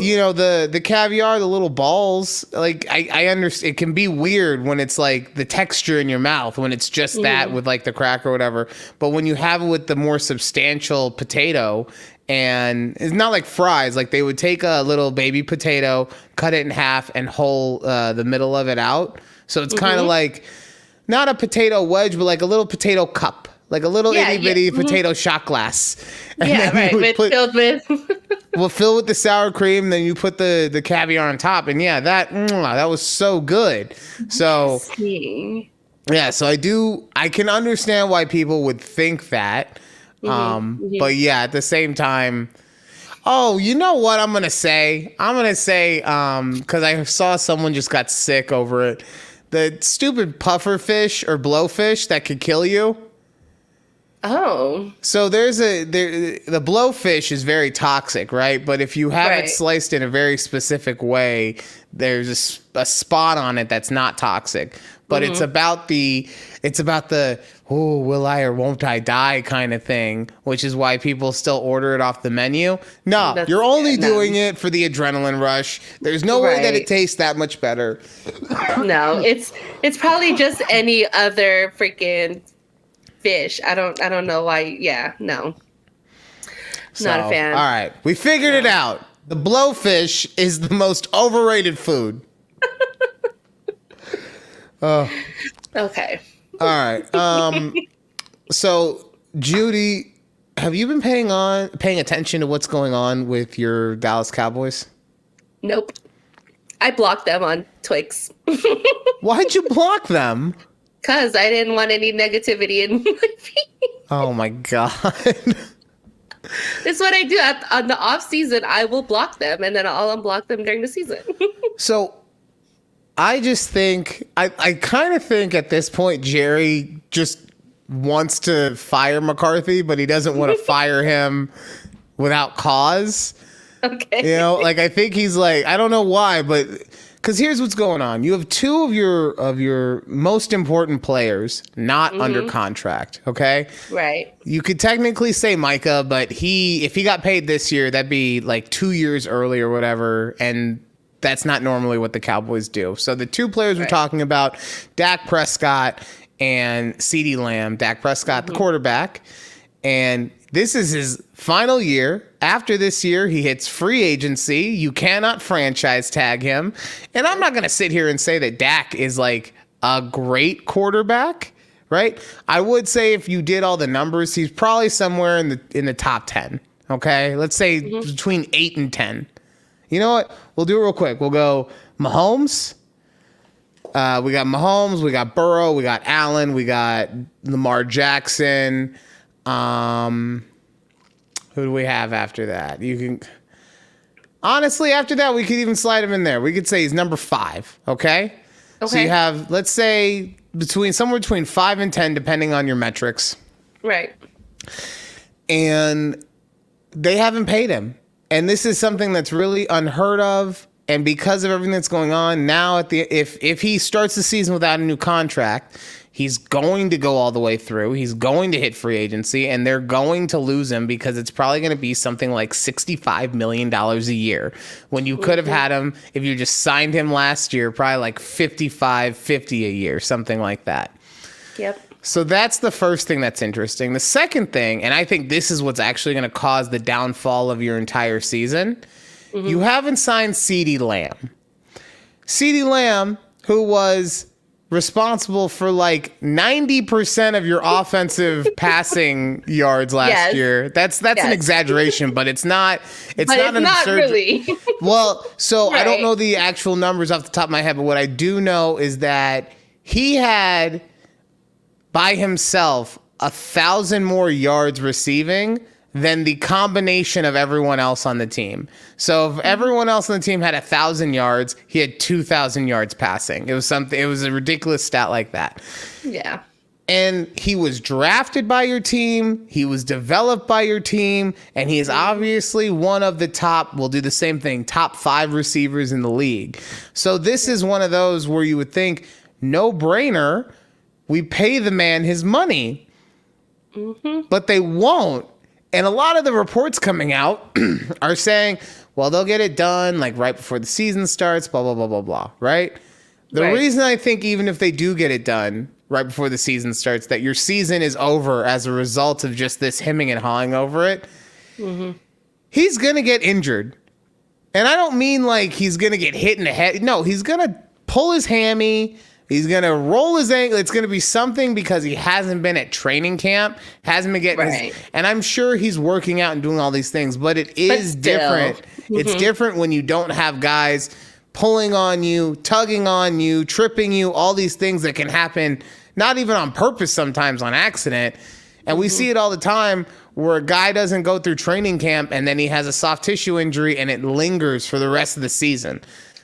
S1: you know, the caviar, the little balls, like I understand it can be weird when it's like the texture in your mouth, when it's just that with like the cracker or whatever. But when you have it with the more substantial potato, and it's not like fries, like they would take a little baby potato, cut it in half and hole the middle of it out. So it's kind of like not a potato wedge, but like a little potato cup. like a little
S2: Yeah,
S1: itty bitty
S2: yeah.
S1: potato shot glass. And
S2: Yeah,
S1: then you
S2: right.
S1: would
S2: Filled with.
S1: Well, fill with the sour cream, then you put the caviar on top, and yeah, that was so good. So
S2: Interesting.
S1: yeah, so I can understand why people would think that, but yeah, at the same time, oh, you know what I'm gonna say? Because I saw someone just got sick over it. The stupid puffer fish or blowfish that could kill you.
S2: Oh.
S1: So the blowfish is very toxic, right? But if you have it sliced in a very specific way, there's a spot on it that's not toxic. But it's about the oh, will I or won't I die kind of thing, which is why people still order it off the menu. No, you're only doing it for the adrenaline rush. There's no way that it tastes that much better.
S2: No, it's probably just any other freaking fish. I don't know why. Yeah, no. Not a fan.
S1: All right, we figured it out. The blowfish is the most overrated food.
S2: Okay.
S1: All right. So Judy, have you been paying attention to what's going on with your Dallas Cowboys?
S2: Nope. I blocked them on Twix.
S1: Why'd you block them?
S2: Because I didn't want any negativity in my feed.
S1: Oh my God.
S2: That's what I do. On the off season, I will block them, and then I'll unblock them during the season.
S1: So I just think, I kind of think at this point, Jerry just wants to fire McCarthy, but he doesn't want to fire him without cause.
S2: Okay.
S1: You know, like I think he's like, I don't know why, but because here's what's going on. You have two of your most important players not under contract. Okay.
S2: Right.
S1: You could technically say Micah, but if he got paid this year, that'd be like 2 years early or whatever. And that's not normally what the Cowboys do. So the two players we're talking about, Dak Prescott and CeeDee Lamb. Dak Prescott, the quarterback. And this is his final year. After this year, he hits free agency. You cannot franchise tag him. And I'm not going to sit here and say that Dak is like a great quarterback, right? I would say if you did all the numbers, he's probably somewhere in the top 10. Okay? Let's say between 8 and 10. You know what? We'll do it real quick. We'll go Mahomes. We got Mahomes. We got Burrow. We got Allen. We got Lamar Jackson. Who do we have after that? Honestly, after that, we could even slide him in there. We could say he's number 5. Okay. So you have, let's say, somewhere between 5 and 10, depending on your metrics.
S2: Right.
S1: And they haven't paid him. And this is something that's really unheard of. And because of everything that's going on now, if he starts the season without a new contract, he's going to go all the way through. He's going to hit free agency, and they're going to lose him because it's probably going to be something like $65 million a year. When you could have had him, if you just signed him last year, probably like $55-50 a year, something like that.
S2: Yep.
S1: So that's the first thing that's interesting. The second thing, and I think this is what's actually going to cause the downfall of your entire season, you haven't signed CeeDee Lamb. CeeDee Lamb, who was responsible for like 90% of your offensive passing yards last year. That's an exaggeration, but it's not an absurd
S2: really.
S1: Well, so I don't know the actual numbers off the top of my head, but what I do know is that he had by himself 1,000 more yards receiving than the combination of everyone else on the team. So if everyone else on the team had 1,000 yards, he had 2,000 yards passing. It was a ridiculous stat like that.
S2: Yeah.
S1: And he was drafted by your team. He was developed by your team. And he is obviously one of the top 5 receivers in the league. So this is one of those where you would think, no brainer, we pay the man his money. But they won't. And a lot of the reports coming out are saying, well, they'll get it done like right before the season starts, blah, blah, blah, blah, blah, right? The reason I think even if they do get it done right before the season starts, that your season is over as a result of just this hemming and hawing over it, he's going to get injured. And I don't mean like he's going to get hit in the head. No, he's going to pull his hammy, He's going to roll his ankle. It's going to be something because he hasn't been at training camp, hasn't been getting his, and I'm sure he's working out and doing all these things, but it is different. It's different when you don't have guys pulling on you, tugging on you, tripping you, all these things that can happen, not even on purpose, sometimes on accident. And we see it all the time where a guy doesn't go through training camp and then he has a soft tissue injury and it lingers for the rest of the season.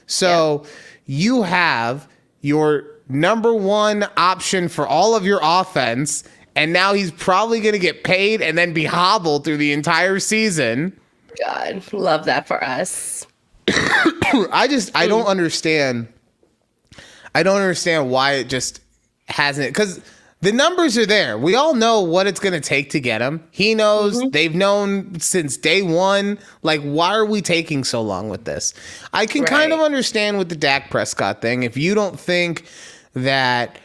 S1: So you have your number one option for all of your offense, and now he's probably going to get paid and then be hobbled through the entire season.
S2: God, love that for us.
S1: I don't understand. I don't understand why it just hasn't, because the numbers are there. We all know what it's going to take to get him. He knows. They've known since day one. Like, why are we taking so long with this? I can kind of understand with the Dak Prescott thing. If you don't think that,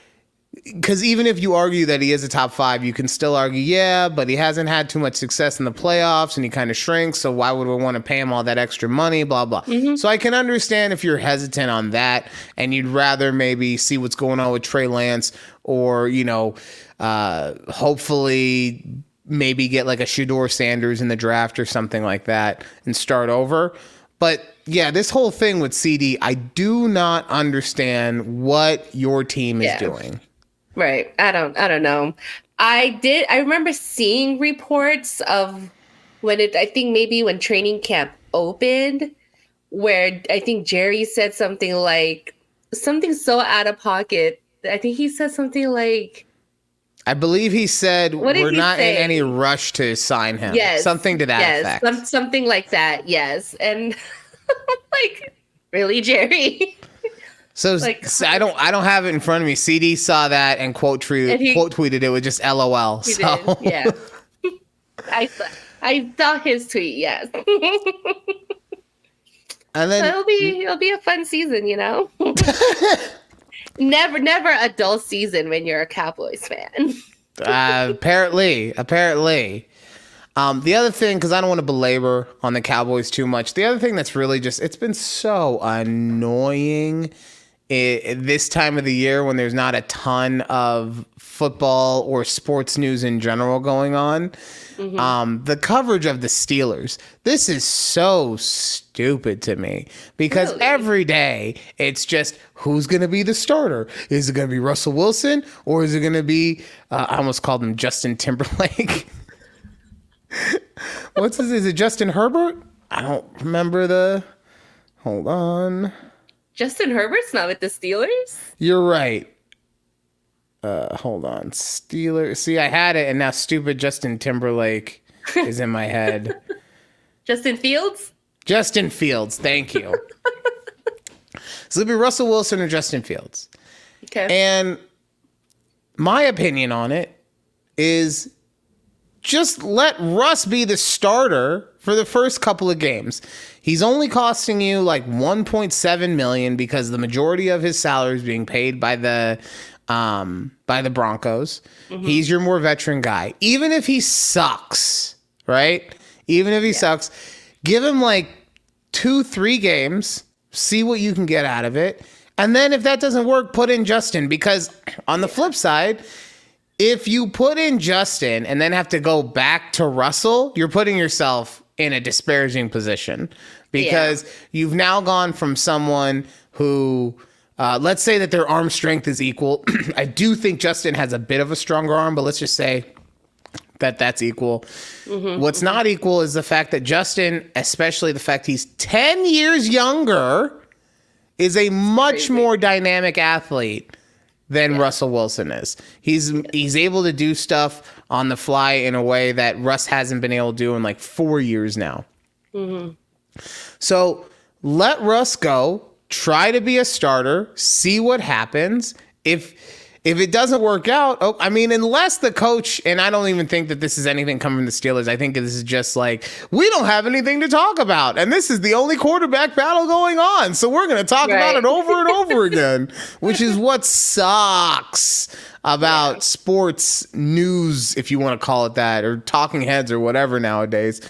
S1: because even if you argue that he is a top 5, you can still argue, yeah, but he hasn't had too much success in the playoffs and he kind of shrinks. So why would we want to pay him all that extra money, blah, blah. So I can understand if you're hesitant on that and you'd rather maybe see what's going on with Trey Lance, or, you know, hopefully maybe get like a Shedeur Sanders in the draft or something like that and start over. But yeah, this whole thing with CD, I do not understand what your team is doing.
S2: Right. I don't know. I remember seeing reports of I think maybe when training camp opened, where I think Jerry said something so out of pocket. I think he said something like,
S1: I believe he said, we're not in any rush to sign him. Yes. Something to that effect.
S2: Something like that. Yes. And like, really, Jerry?
S1: So I don't have it in front of me. CD saw that and quote tweeted it with just LOL.
S2: He did, yeah. I saw his tweet, yes. And then so it'll be a fun season, you know. Never a dull season when you're a Cowboys fan.
S1: Apparently. The other thing, because I don't want to belabor on the Cowboys too much, the other thing that's really it's been so annoying this time of the year when there's not a ton of football or sports news in general going on. The coverage of the Steelers. This is so stupid to me because every day it's just, who's going to be the starter? Is it going to be Russell Wilson, or is it going to be, I almost called him Justin Timberlake. Is it Justin Herbert? I don't remember hold on.
S2: Justin Herbert's not with the Steelers?
S1: You're right. Hold on. Steelers. See, I had it, and now stupid Justin Timberlake is in my head.
S2: Justin Fields?
S1: Justin Fields. Thank you. So it'll be Russell Wilson or Justin Fields.
S2: Okay.
S1: And my opinion on it is just let Russ be the starter for the first couple of games. He's only costing you like $1.7 million because the majority of his salary is being paid by the Broncos. He's your more veteran guy. Even if he sucks, right? Even if he sucks, give him like 2-3 games, see what you can get out of it. And then if that doesn't work, put in Justin, because on the flip side, if you put in Justin and then have to go back to Russell, you're putting yourself in a disparaging position, because you've now gone from someone who, let's say that their arm strength is equal. I do think Justin has a bit of a stronger arm, but let's just say that that's equal. What's not equal is the fact that Justin, especially the fact he's 10 years younger, is a much more dynamic athlete than Russell Wilson is. He's able to do stuff on the fly in a way that Russ hasn't been able to do in like 4 years now. So let Russ go, try to be a starter, see what happens. If it doesn't work out, unless the coach, and I don't even think that this is anything coming from the Steelers. I think this is just like, we don't have anything to talk about, and this is the only quarterback battle going on, so we're going to talk about it over and over again, which is what sucks. about sports news, if you want to call it that, or talking heads or whatever nowadays.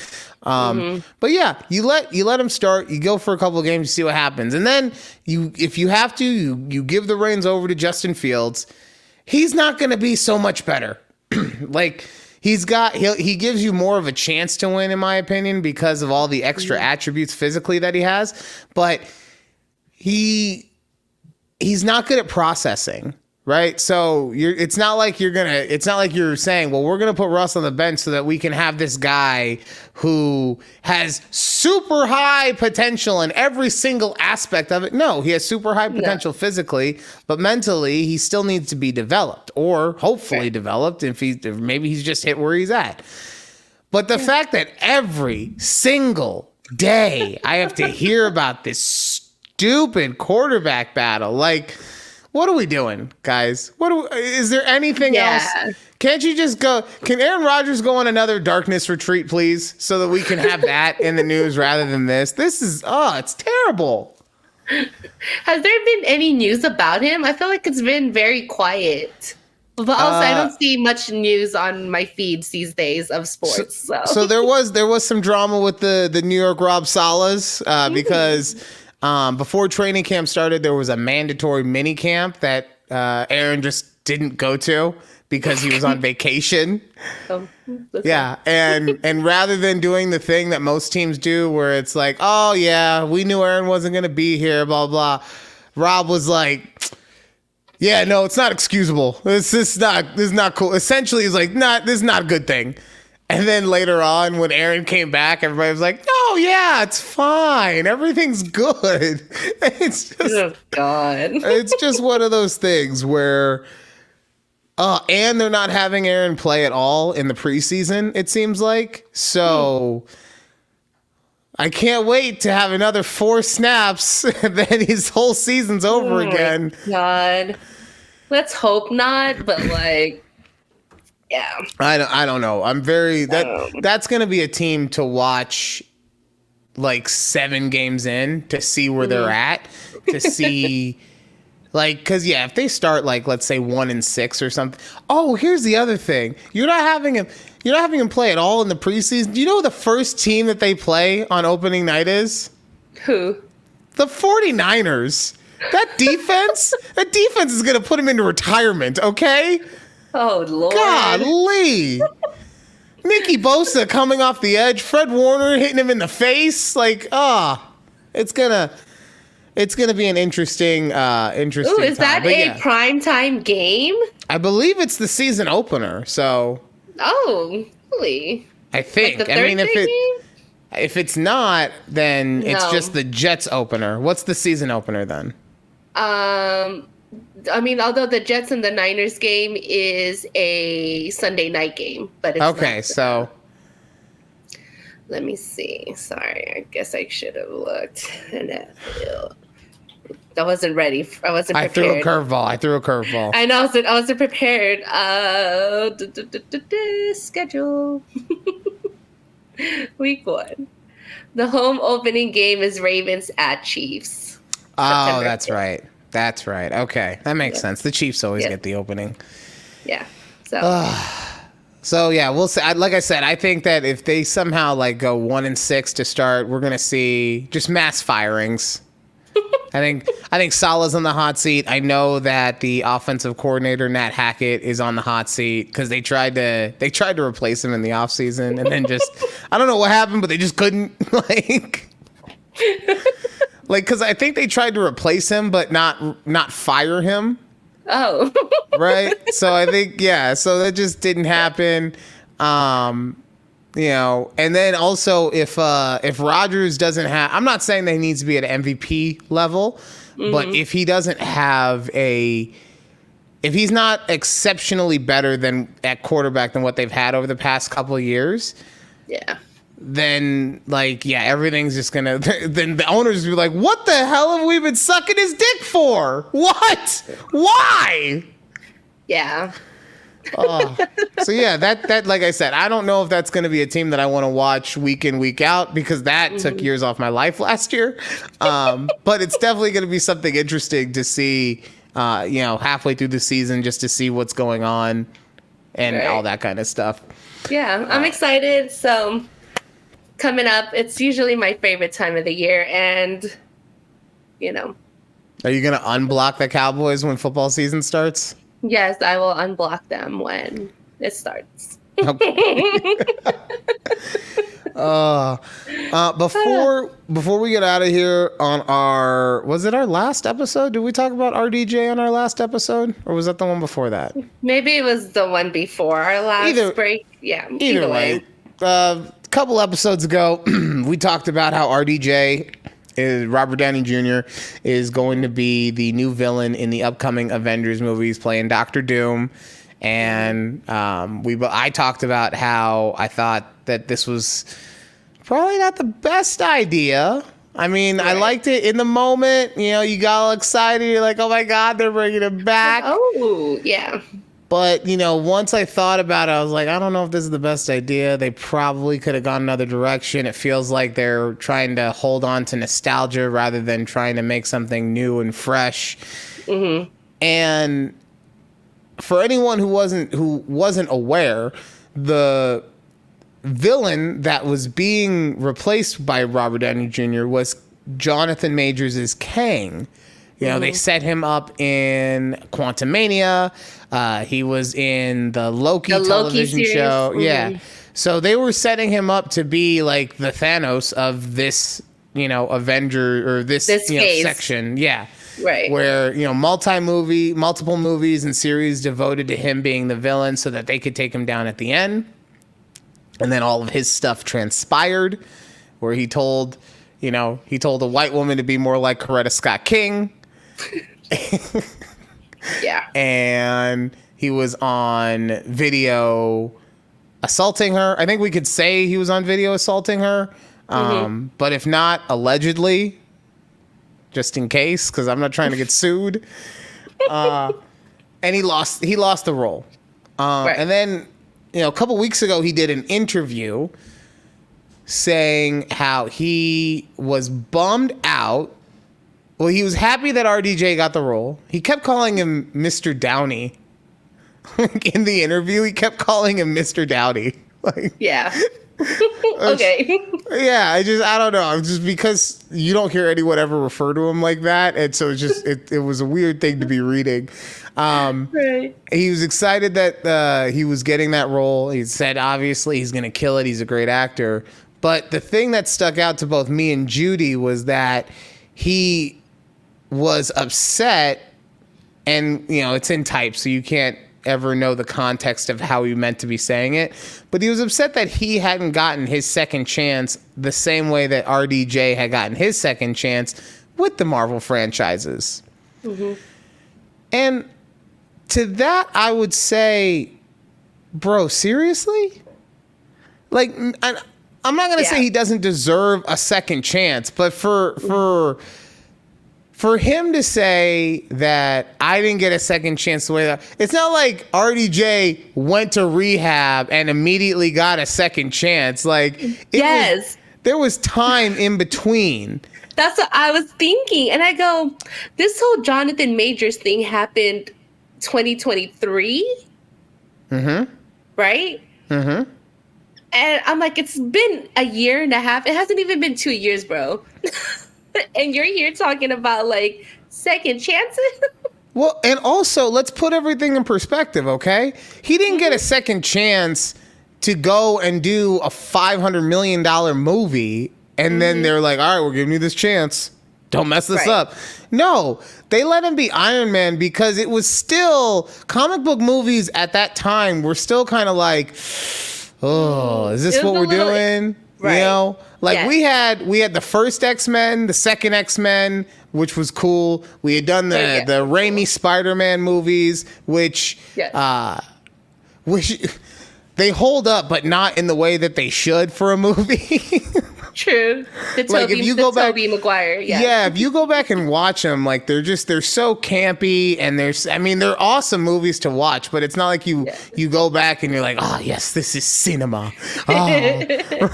S1: But yeah, you let him start. You go for a couple of games, you see what happens, and then if you have to, you give the reins over to Justin Fields. He's not going to be so much better. Like he gives you more of a chance to win, in my opinion, because of all the extra attributes physically that he has. But he's not good at processing. Right. So it's not like you're saying, well, we're going to put Russ on the bench so that we can have this guy who has super high potential in every single aspect of it. No, he has super high potential physically, but mentally he still needs to be developed, or hopefully developed. If maybe he's just hit where he's at. But the fact that every single day I have to hear about this stupid quarterback battle, like, what are we doing, guys? Is there anything else? Can't you just go? Can Aaron Rodgers go on another darkness retreat, please, so that we can have that in the news rather than this? This is, it's terrible.
S2: Has there been any news about him? I feel like it's been very quiet. But also, I don't see much news on my feeds these days of sports.
S1: So there was some drama with the New York Rob Salehs because. Before training camp started, there was a mandatory mini camp that Aaron just didn't go to because he was on vacation. Yeah, and rather than doing the thing that most teams do, where it's like, oh yeah, we knew Aaron wasn't going to be here, blah blah. Rob was like, yeah, no, it's not excusable. This is not cool. Essentially, he's like, this is not a good thing. And then later on, when Aaron came back, everybody was like, "No, yeah, it's fine. Everything's good." It's just,
S2: oh God.
S1: It's just one of those things where, and they're not having Aaron play at all in the preseason, it seems like. So I can't wait to have another 4 snaps, and then his whole season's over again.
S2: God, let's hope not. But like. Yeah.
S1: I don't know. That's going to be a team to watch like 7 games in to see where they're at, to see like, cause if they start like, let's say 1-6 or something. Oh, here's the other thing. You're not having him play at all in the preseason. Do you know who the first team that they play on opening night is?
S2: Who?
S1: The 49ers. That defense is going to put him into retirement. Okay.
S2: Oh, Lord.
S1: Golly. Nicky Bosa coming off the edge. Fred Warner hitting him in the face. Like, it's gonna be an interesting
S2: Ooh, is
S1: time.
S2: that a primetime game?
S1: I believe it's the season opener. So.
S2: Oh, really?
S1: I think.
S2: Like the
S1: if it's not, then it's just the Jets opener. What's the season opener then?
S2: I mean, although the Jets and the Niners game is a Sunday night game, but it's
S1: okay.
S2: not,
S1: So
S2: let me see. Sorry, I guess I should have looked. I wasn't ready. I wasn't prepared.
S1: I threw a curveball.
S2: I know. I wasn't prepared. Schedule. Week 1. The home opening game is Ravens at Chiefs.
S1: Oh, that's right. That's right. Okay. That makes sense. The Chiefs always get the opening.
S2: Yeah.
S1: So yeah, we'll see. Like I said, I think that if they somehow like go 1-6 to start, we're going to see just mass firings. I think Saleh's on the hot seat. I know that the offensive coordinator, Nat Hackett, is on the hot seat because they tried to replace him in the offseason and then just, I don't know what happened, but they just couldn't because I think they tried to replace him, but not fire him.
S2: Oh.
S1: Right. So I think, so that just didn't happen. And then also if Rodgers doesn't have, I'm not saying that he needs to be at an MVP level, but if he doesn't have if he's not exceptionally better than at quarterback than what they've had over the past couple of years.
S2: Yeah.
S1: Then everything's just gonna. Then the owners will be like, "What the hell have we been sucking his dick for? What? Why?"
S2: Yeah.
S1: So that like I said, I don't know if that's going to be a team that I want to watch week in, week out because that took years off my life last year. But it's definitely going to be something interesting to see halfway through the season just to see what's going on and all that kind of stuff.
S2: Yeah, I'm excited. So coming up, it's usually my favorite time of the year. And,
S1: Are you going to unblock the Cowboys when football season starts?
S2: Yes, I will unblock them when it starts.
S1: Okay. Before we get out of here, was it our last episode? Did we talk about RDJ on our last episode, or was that the one before that?
S2: Maybe it was the one before our last break. Yeah.
S1: Either way. A couple episodes ago, we talked about how RDJ Robert Downey Jr. is going to be the new villain in the upcoming Avengers movies, playing Doctor Doom. And I talked about how I thought that this was probably not the best idea. I mean, I liked it in the moment. You got all excited. You're like, oh, my God, they're bringing him back.
S2: Oh, yeah.
S1: But, once I thought about it, I was like, I don't know if this is the best idea. They probably could have gone another direction. It feels like they're trying to hold on to nostalgia rather than trying to make something new and fresh. Mm-hmm. And for anyone who wasn't aware, the villain that was being replaced by Robert Downey Jr. was Jonathan Majors' Kang. They set him up in Quantumania. He was in the Loki television show. Mm-hmm. Yeah. So they were setting him up to be like the Thanos of this, Avenger or this section. Yeah.
S2: Right.
S1: Where, multiple movies and series devoted to him being the villain so that they could take him down at the end. And then all of his stuff transpired where he told a white woman to be more like Coretta Scott King.
S2: Yeah.
S1: And he was on video assaulting her. I think we could say he was on video assaulting her. But if not, allegedly, just in case, because I'm not trying to get sued. And he lost the role. Right. And then, a couple weeks ago, he did an interview saying how he was bummed out. Well, he was happy that RDJ got the role. He kept calling him Mr. Downey. In the interview, he kept calling him Mr. Downey.
S2: Yeah. Okay.
S1: Yeah, I don't know. Just because you don't hear anyone ever refer to him like that, and so it was a weird thing to be reading.
S2: Right.
S1: He was excited that he was getting that role. He said obviously he's going to kill it. He's a great actor. But the thing that stuck out to both me and Judy was that he was upset, and it's in type, so you can't ever know the context of how he meant to be saying it, but he was upset that he hadn't gotten his second chance the same way that RDJ had gotten his second chance with the Marvel franchises. Mm-hmm. And to that, I would say, bro, seriously? I'm not going to say he doesn't deserve a second chance, but for him to say that I didn't get a second chance the way that, it's not like RDJ went to rehab and immediately got a second chance. There was time in between.
S2: That's what I was thinking. And I go, this whole Jonathan Majors thing happened 2023. Mm-hmm. Right? Mm-hmm. And I'm like, it's been a year and a half. It hasn't even been 2 years, bro. And you're here talking about second chances. Well,
S1: and also let's put everything in perspective, okay? He didn't get a second chance to go and do a $500 million movie, and then they're like, all right, we're giving you this chance. Don't mess this up. No, they let him be Iron Man because it was still, comic book movies at that time were still kind of like, oh, is this what we're doing? Right. We had the first X-Men, the second X-Men, which was cool. We had done the Raimi Spider-Man movies, which they hold up, but not in the way that they should for a movie.
S2: True. Tobey Maguire.
S1: Yeah, if you go back and watch them, they're so campy, and they're awesome movies to watch, but it's not like you go back and you're like, oh yes, this is cinema. Oh,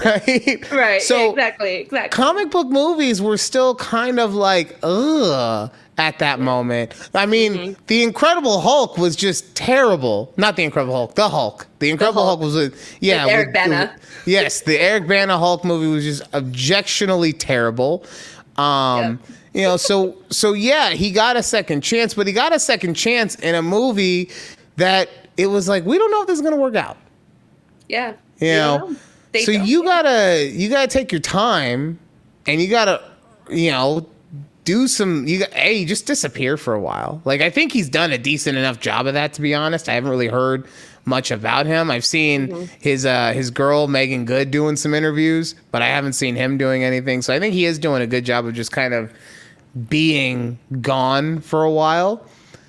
S1: right?
S2: Right.
S1: So
S2: exactly.
S1: Comic book movies were still kind of like, ugh. at that moment. I mean, The Incredible Hulk was just terrible. Not The Incredible Hulk, The Hulk. The Incredible Hulk was
S2: Eric Bana.
S1: Yes, the Eric Bana Hulk movie was just objectionably terrible. You know, so yeah, he got a second chance, but he got a second chance in a movie that it was like, we don't know if this is gonna work out.
S2: Yeah.
S1: You know? So you gotta take your time, and you gotta, you know, do some, just disappear for a while. Like, I think he's done a decent enough job of that, to be honest. I haven't really heard much about him. I've seen his girl Megan Good doing some interviews, but I haven't seen him doing anything. So I think he is doing a good job of just kind of being gone for a while.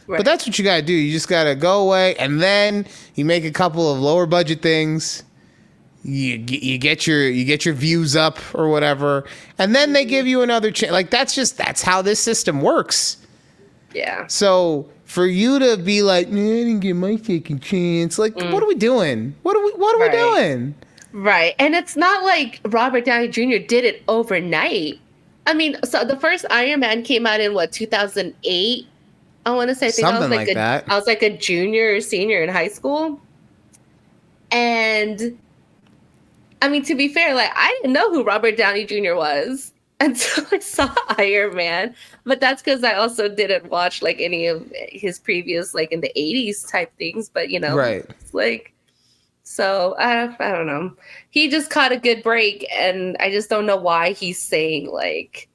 S1: Right. But that's what you gotta do. You just gotta go away, and then you make a couple of lower budget things. You get your views up or whatever, and then they give you another chance. Like, that's how this system works.
S2: Yeah.
S1: So for you to be like, I didn't get my second chance. Like, what are we doing? What are we doing?
S2: Right. And it's not like Robert Downey Jr. did it overnight. I mean, so the first Iron Man came out in 2008. I want to say,
S1: Something like that.
S2: I was like a junior or senior in high school. And I mean, to be fair, like, I didn't know who Robert Downey Jr. was until I saw Iron Man. But that's because I also didn't watch like any of his previous, like, in the 80s type things. But, you know,
S1: right.
S2: It's like, so I don't know. He just caught a good break, and I just don't know why he's saying like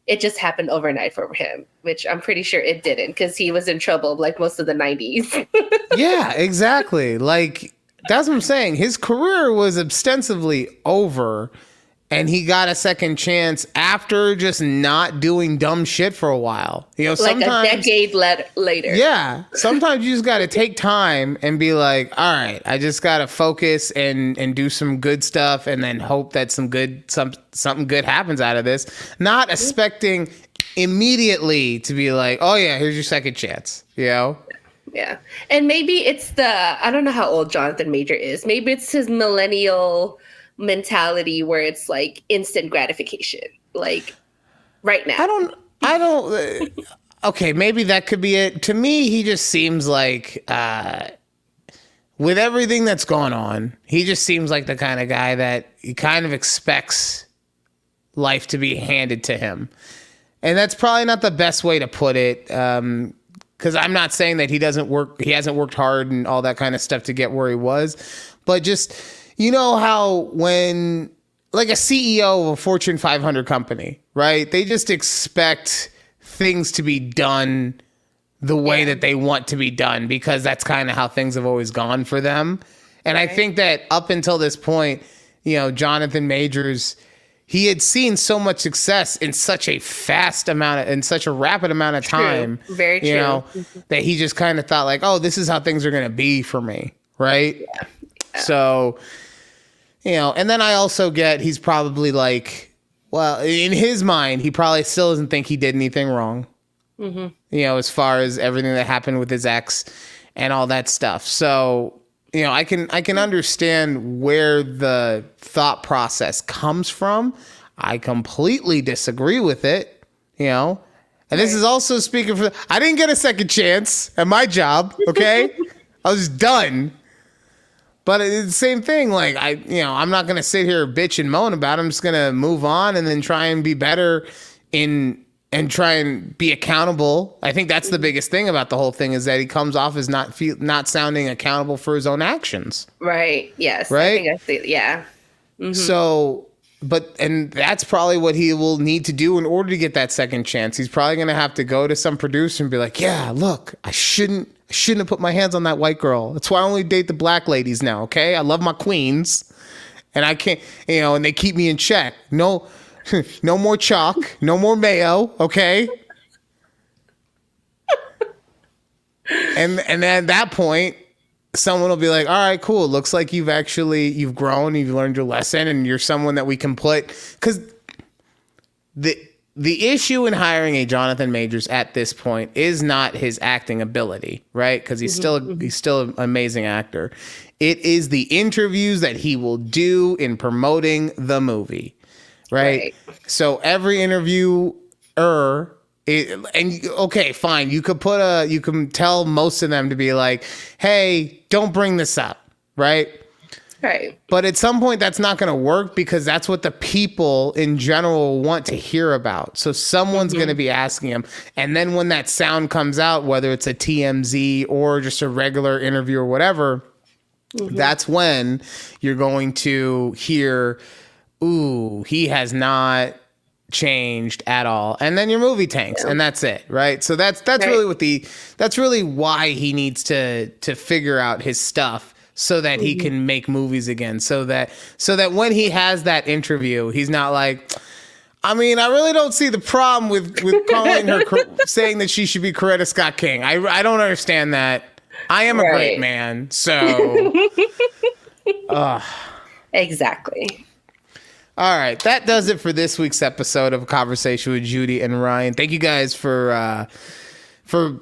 S2: it just happened overnight for him, which I'm pretty sure it didn't, because he was in trouble like most of the 90s.
S1: Yeah, exactly. Like, that's what I'm saying. His career was ostensibly over, and he got a second chance after just not doing dumb shit for a while. You know,
S2: like a decade later.
S1: Yeah. Sometimes you just got to take time and be like, all right, I just got to focus and do some good stuff, and then hope that something good happens out of this. Not expecting immediately to be like, oh yeah, here's your second chance, you know?
S2: Yeah. And maybe it's I don't know how old Jonathan Major is. Maybe it's his millennial mentality where it's like instant gratification, like right now. I don't
S1: okay, maybe that could be it. To me, he just seems like with everything that's going on, he just seems like the kind of guy that he kind of expects life to be handed to him. And that's probably not the best way to put it, because I'm not saying that he hasn't worked hard and all that kind of stuff to get where he was, but just, you know how when, like, a CEO of a Fortune 500 company, right? They just expect things to be done the way that they want to be done, because that's kind of how things have always gone for them. And I think that up until this point, you know, Jonathan Majors, he had seen so much success in such a rapid amount of time.
S2: Very true.
S1: You know, that he just kind of thought like, oh, this is how things are going to be for me. Right. Yeah. So, you know, and then I also get, he's probably like, well, in his mind, he probably still doesn't think he did anything wrong. You know, as far as everything that happened with his ex and all that stuff. So, you know, I can understand where the thought process comes from. I completely disagree with it, you know. And this is also speaking for, I didn't get a second chance at my job, okay? I was done. But it's the same thing. Like, I'm not going to sit here bitch and moan about it. I'm just going to move on and then try and be better and try and be accountable. I think that's the biggest thing about the whole thing, is that he comes off as not sounding accountable for his own actions.
S2: Right. Yes.
S1: Right.
S2: I think yeah.
S1: So, and that's probably what he will need to do in order to get that second chance. He's probably going to have to go to some producer and be like, yeah, look, I shouldn't have put my hands on that white girl. That's why I only date the black ladies now. Okay. I love my queens, and I can't, you know, and they keep me in check. No more chalk, no more mayo, okay? And at that point, someone will be like, all right, cool. It looks like you've grown, you've learned your lesson, and you're someone that we can put, because the issue in hiring a Jonathan Majors at this point is not his acting ability, right? Because he's still an amazing actor. It is the interviews that he will do in promoting the movie. Right. So every interviewer Okay, fine. You can tell most of them to be like, hey, don't bring this up, right?
S2: Right.
S1: But at some point, that's not going to work because that's what the people in general want to hear about. So someone's going to be asking him. And then when that sound comes out, whether it's a TMZ or just a regular interview or whatever, that's when you're going to hear, ooh, he has not changed at all. And then your movie tanks, and that's it, right? So that's really that's really why he needs to figure out his stuff so that he can make movies again. So that when he has that interview, he's not like, I mean, I really don't see the problem with calling her saying that she should be Coretta Scott King. I don't understand that. I am a great man, so
S2: exactly.
S1: All right, that does it for this week's episode of Conversation with Judy and Ryan. Thank you guys for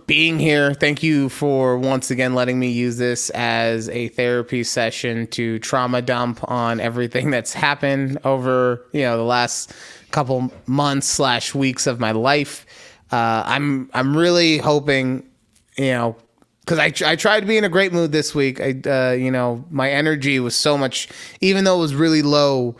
S1: being here. Thank you for once again letting me use this as a therapy session to trauma dump on everything that's happened over, the last couple months / weeks of my life. I'm really hoping, because I tried to be in a great mood this week. My energy was so much, even though it was really low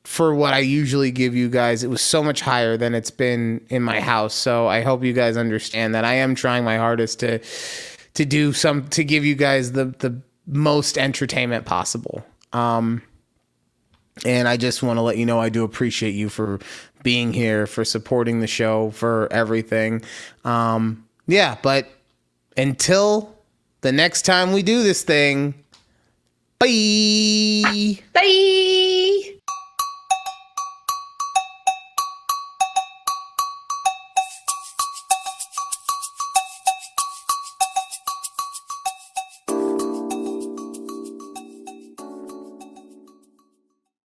S1: for what I usually give you guys, it was so much higher than it's been in my house. So I hope you guys understand that I am trying my hardest to give you guys the most entertainment possible. And I just want to let you know I do appreciate you for being here, for supporting the show, for everything. But until the next time we do this thing, bye.
S2: Bye.